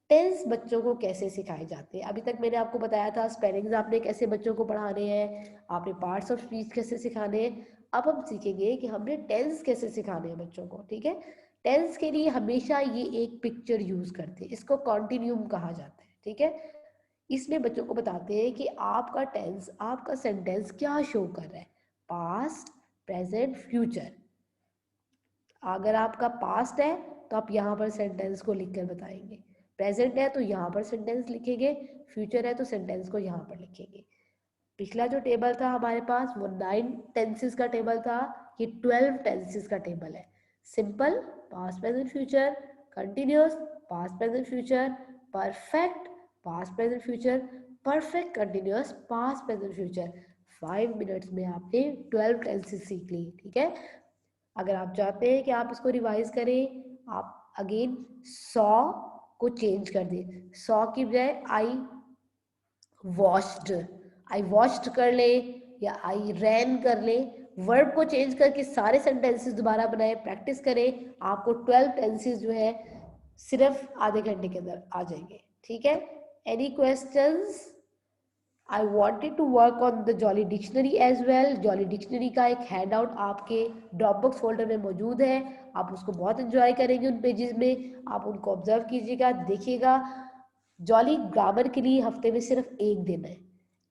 S1: टेंस बच्चों को कैसे सिखाए जाते हैं. अभी तक मैंने आपको बताया था स्पेलिंग्स आपने कैसे बच्चों को पढ़ाने हैं, आपने पार्ट्स ऑफ स्पीच कैसे सिखाने हैं. अब हम सीखेंगे कि हमने टेंस कैसे सिखाने हैं बच्चों को. ठीक है, टेंस के लिए हमेशा ये एक पिक्चर यूज करते हैं, इसको कॉन्टिन्यूम कहा जाता है. ठीक है, इसमें बच्चों को बताते हैं कि आपका टेंस, आपका सेंटेंस क्या शो कर रहा है, पास्ट प्रेजेंट फ्यूचर. अगर आपका पास्ट है तो आप यहाँ पर सेंटेंस को लिखकर बताएंगे, प्रेजेंट है तो यहाँ पर सेंटेंस लिखेंगे, फ्यूचर है तो सेंटेंस को यहाँ पर लिखेंगे। पिछला जो टेबल था हमारे पास वो 9 टेंसेस का टेबल था, ये 12 टेंसेस का टेबल है। Simple, past present future, continuous, past present future, perfect, past present future, perfect continuous, past present future. 5 minutes में आपने 12 टेंसेस सीख ली, ठीक है। अगर आप चाहते हैं कि आप इसको रिवाइज करें, आप अगेन सॉ को चेंज कर दें, सॉ की बजाय आई वॉश्ड कर ले या आई रैन कर ले। वर्ब को चेंज करके सारे सेंटेंसेस दोबारा बनाए, प्रैक्टिस करें, आपको 12 टेंसेस जो है सिर्फ आधे घंटे के अंदर आ जाएंगे, ठीक है। Any questions? I wanted to work on the Jolly dictionary as well. Jolly dictionary का एक हैंड आउट आपके ड्रॉपबॉक्स फोल्डर में मौजूद है, आप उसको बहुत इंजॉय करेंगे उन पेजेस में, आप उनको ऑब्जर्व कीजिएगा, देखिएगा। जॉली ग्रामर के लिए हफ्ते में सिर्फ 1 दिन है,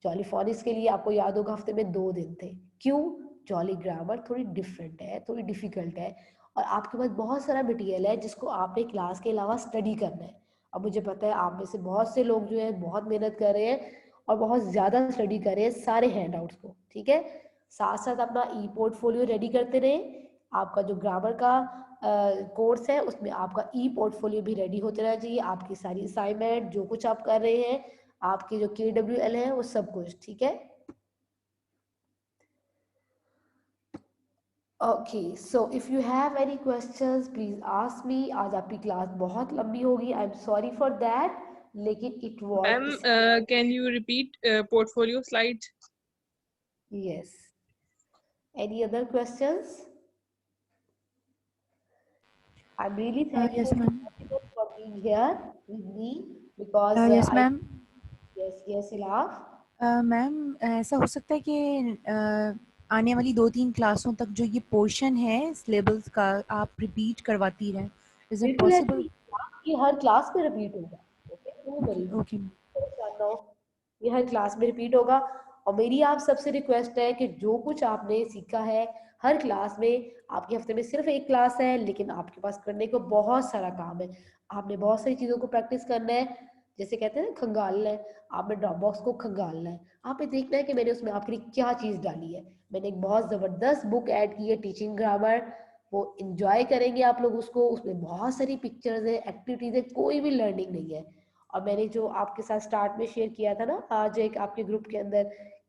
S1: जॉली फॉनिक्स के लिए आपको याद होगा हफ्ते में 2 दिन थे। क्यों? जॉली ग्रामर थोड़ी डिफरेंट है, थोड़ी डिफिकल्ट है, और आपके पास बहुत सारा मटेरियल है जिसको आपने क्लास के अलावा स्टडी करना है। अब मुझे पता है आप में से बहुत से लोग जो है बहुत मेहनत कर रहे हैं और बहुत ज़्यादा स्टडी कर रहे हैं सारे हैंड आउट्स को, ठीक है। साथ साथ अपना ई पोर्टफोलियो रेडी करते रहें। आपका जो ग्रामर का कोर्स है उसमें आपका ई पोर्टफोलियो भी रेडी होते रहना चाहिए, आपकी सारी असाइनमेंट जो कुछ आप कर रहे हैं, आपके जो KWL है वो सब कुछ, ठीक है। Okay, so if you have any questions please ask me. आज आपकी क्लास बहुत लंबी होगी, I am sorry for that, लेकिन it
S4: ma'am
S1: was
S4: can you repeat portfolio slide?
S1: Yes. Any other questions? I'm really
S2: yes
S1: thankful
S2: ma'am.
S1: for being here with me because
S2: yes ma'am.
S1: yes, Ilhaf.
S2: Ma'am ऐसा हो सकता है कि आने वाली 2-3 क्लासों तक जो ये पोर्शन है सिलेबस का आप रिपीट करवाती रहें, इज इट
S1: बिल्कुल
S2: पॉसिबल?
S1: ये हर क्लास में रिपीट होगा, ओके, नो वरीज,
S2: ओके
S1: परेशान ना हो, ये हर क्लास में रिपीट होगा। और मेरी आप सबसे रिक्वेस्ट है कि जो कुछ आपने सीखा है हर क्लास में, आपके हफ्ते में सिर्फ 1 क्लास है लेकिन आपके पास करने को बहुत सारा काम है, आपने बहुत सारी चीज़ों को प्रैक्टिस करना है, जैसे कहते हैं ना खंगालना है, आपने ड्रॉप बॉक्स को खंगालना है, आपने देखना है कि मैंने उसमें आपके लिए क्या चीज़ डाली है। मैंने एक बहुत ज़बरदस्त बुक ऐड की है, टीचिंग ग्रामर, वो इंजॉय करेंगे आप लोग उसको, उसमें बहुत सारी पिक्चर्स है, एक्टिविटीज़ है, कोई भी लर्निंग नहीं है। और मैंने जो आपके साथ स्टार्ट में शेयर किया था ना आज एक आपके ग्रुप के अंदर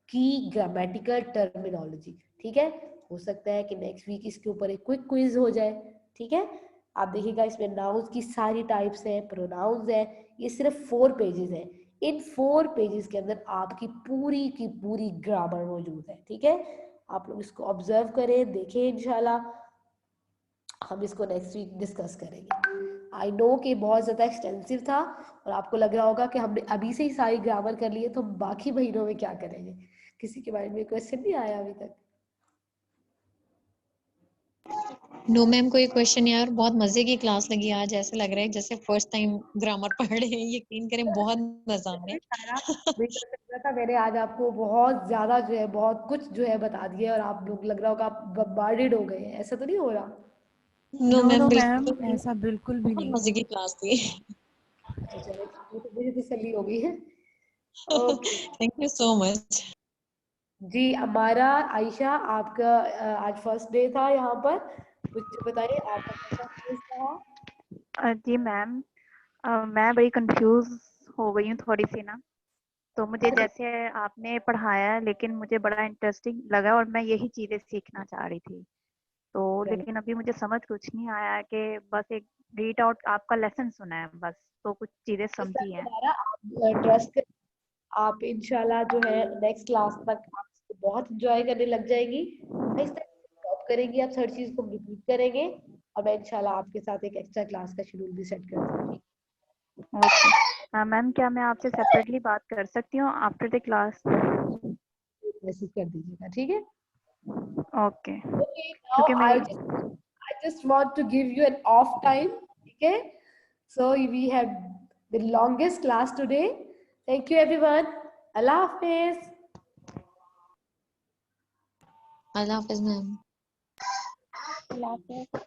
S1: की ग्रामेटिकल टर्मिनोलॉजी, ठीक है, हो सकता है कि नेक्स्ट वीक इसके ऊपर एक क्विक क्विज हो जाए, ठीक है। आप देखिएगा इसमें नाउन्स की सारी टाइप्स हैं, प्रोनाउंस है, ये सिर्फ 4 पेजेस हैं, इन 4 पेजेस के अंदर आपकी पूरी की पूरी ग्रामर मौजूद है, ठीक है। आप लोग इसको ऑब्जर्व करें, देखें, इंशाल्लाह हम इसको नेक्स्ट वीक डिस्कस करेंगे। आई नो कि बहुत ज़्यादा एक्सटेंसिव था और आपको लग रहा होगा कि हमने अभी से ही सारी ग्रामर कर ली है तो बाकी महीनों में क्या करेंगे। किसी के माइंड में क्वेश्चन नहीं आया अभी तक?
S5: नो मैम, कोई क्वेश्चन यार, बहुत मजे की क्लास लगी आज, ऐसे लग रहा है जैसे फर्स्ट टाइम ग्रामर पढ़ रहे हैं, यकीन करें बहुत मजा आ रहा है।
S1: मैंने आज आपको बहुत ज्यादा जो है बहुत कुछ जो है बता दिया और आप लोग लग रहा होगा आप बम्बार्डेड हो गए हैं, ऐसा तो नहीं हो रहा?
S5: नो मैम,
S2: नो मैम,
S5: बिल्कुल नहीं,
S2: ऐसा बिल्कुल भी
S5: बहुत
S2: नहीं
S5: मजे
S2: है।
S5: की क्लास थी।
S1: अच्छा चलो, ये तो मुझे तसल्ली हो गई है। Okay
S5: thank you so much.
S1: जी, हमारा आयशा आपका आज फर्स्ट डे था यहाँ पर, मुझे बताइए आपका कैसा एक्सपीरियंस रहा?
S3: जी मैम, मैं बड़ी कंफ्यूज हो गई हूँ थोड़ी सी ना, तो मुझे जैसे आपने पढ़ाया लेकिन मुझे बड़ा इंटरेस्टिंग लगा और मैं यही चीज़ें सीखना चाह रही थी, तो लेकिन अभी मुझे समझ कुछ नहीं आया कि बस एक रीड आउट आपका लेसन सुना है बस, तो कुछ चीज़ें समझी हैं।
S1: आप ट्रस्ट कर, आप इंशाल्लाह जो है नेक्स्ट क्लास तक आप इसको बहुत एंजॉय करने लग जाएंगी, इस तरह स्टॉप करेंगी, आप हर चीज को रिपीट करेंगे और मैं इंशाल्लाह आपके साथ एक एक्स्ट्रा क्लास का शेड्यूल भी सेट कर दूंगी।
S3: ओके मैम, क्या मैं आपसे सेपरेटली बात कर सकती हूँ आफ्टर द क्लास?
S1: मैसेज कर दीजिएगा, ठीक है।
S3: ओके,
S1: Okay, now
S3: क्योंकि
S1: I
S3: मेरी
S1: just want to give you an off time, okay? So we have the longest class today. Thank you everyone. Allah Hafiz.
S5: अल्लाह हाफिज मैम।
S3: अल्लाह हाफ़िज़।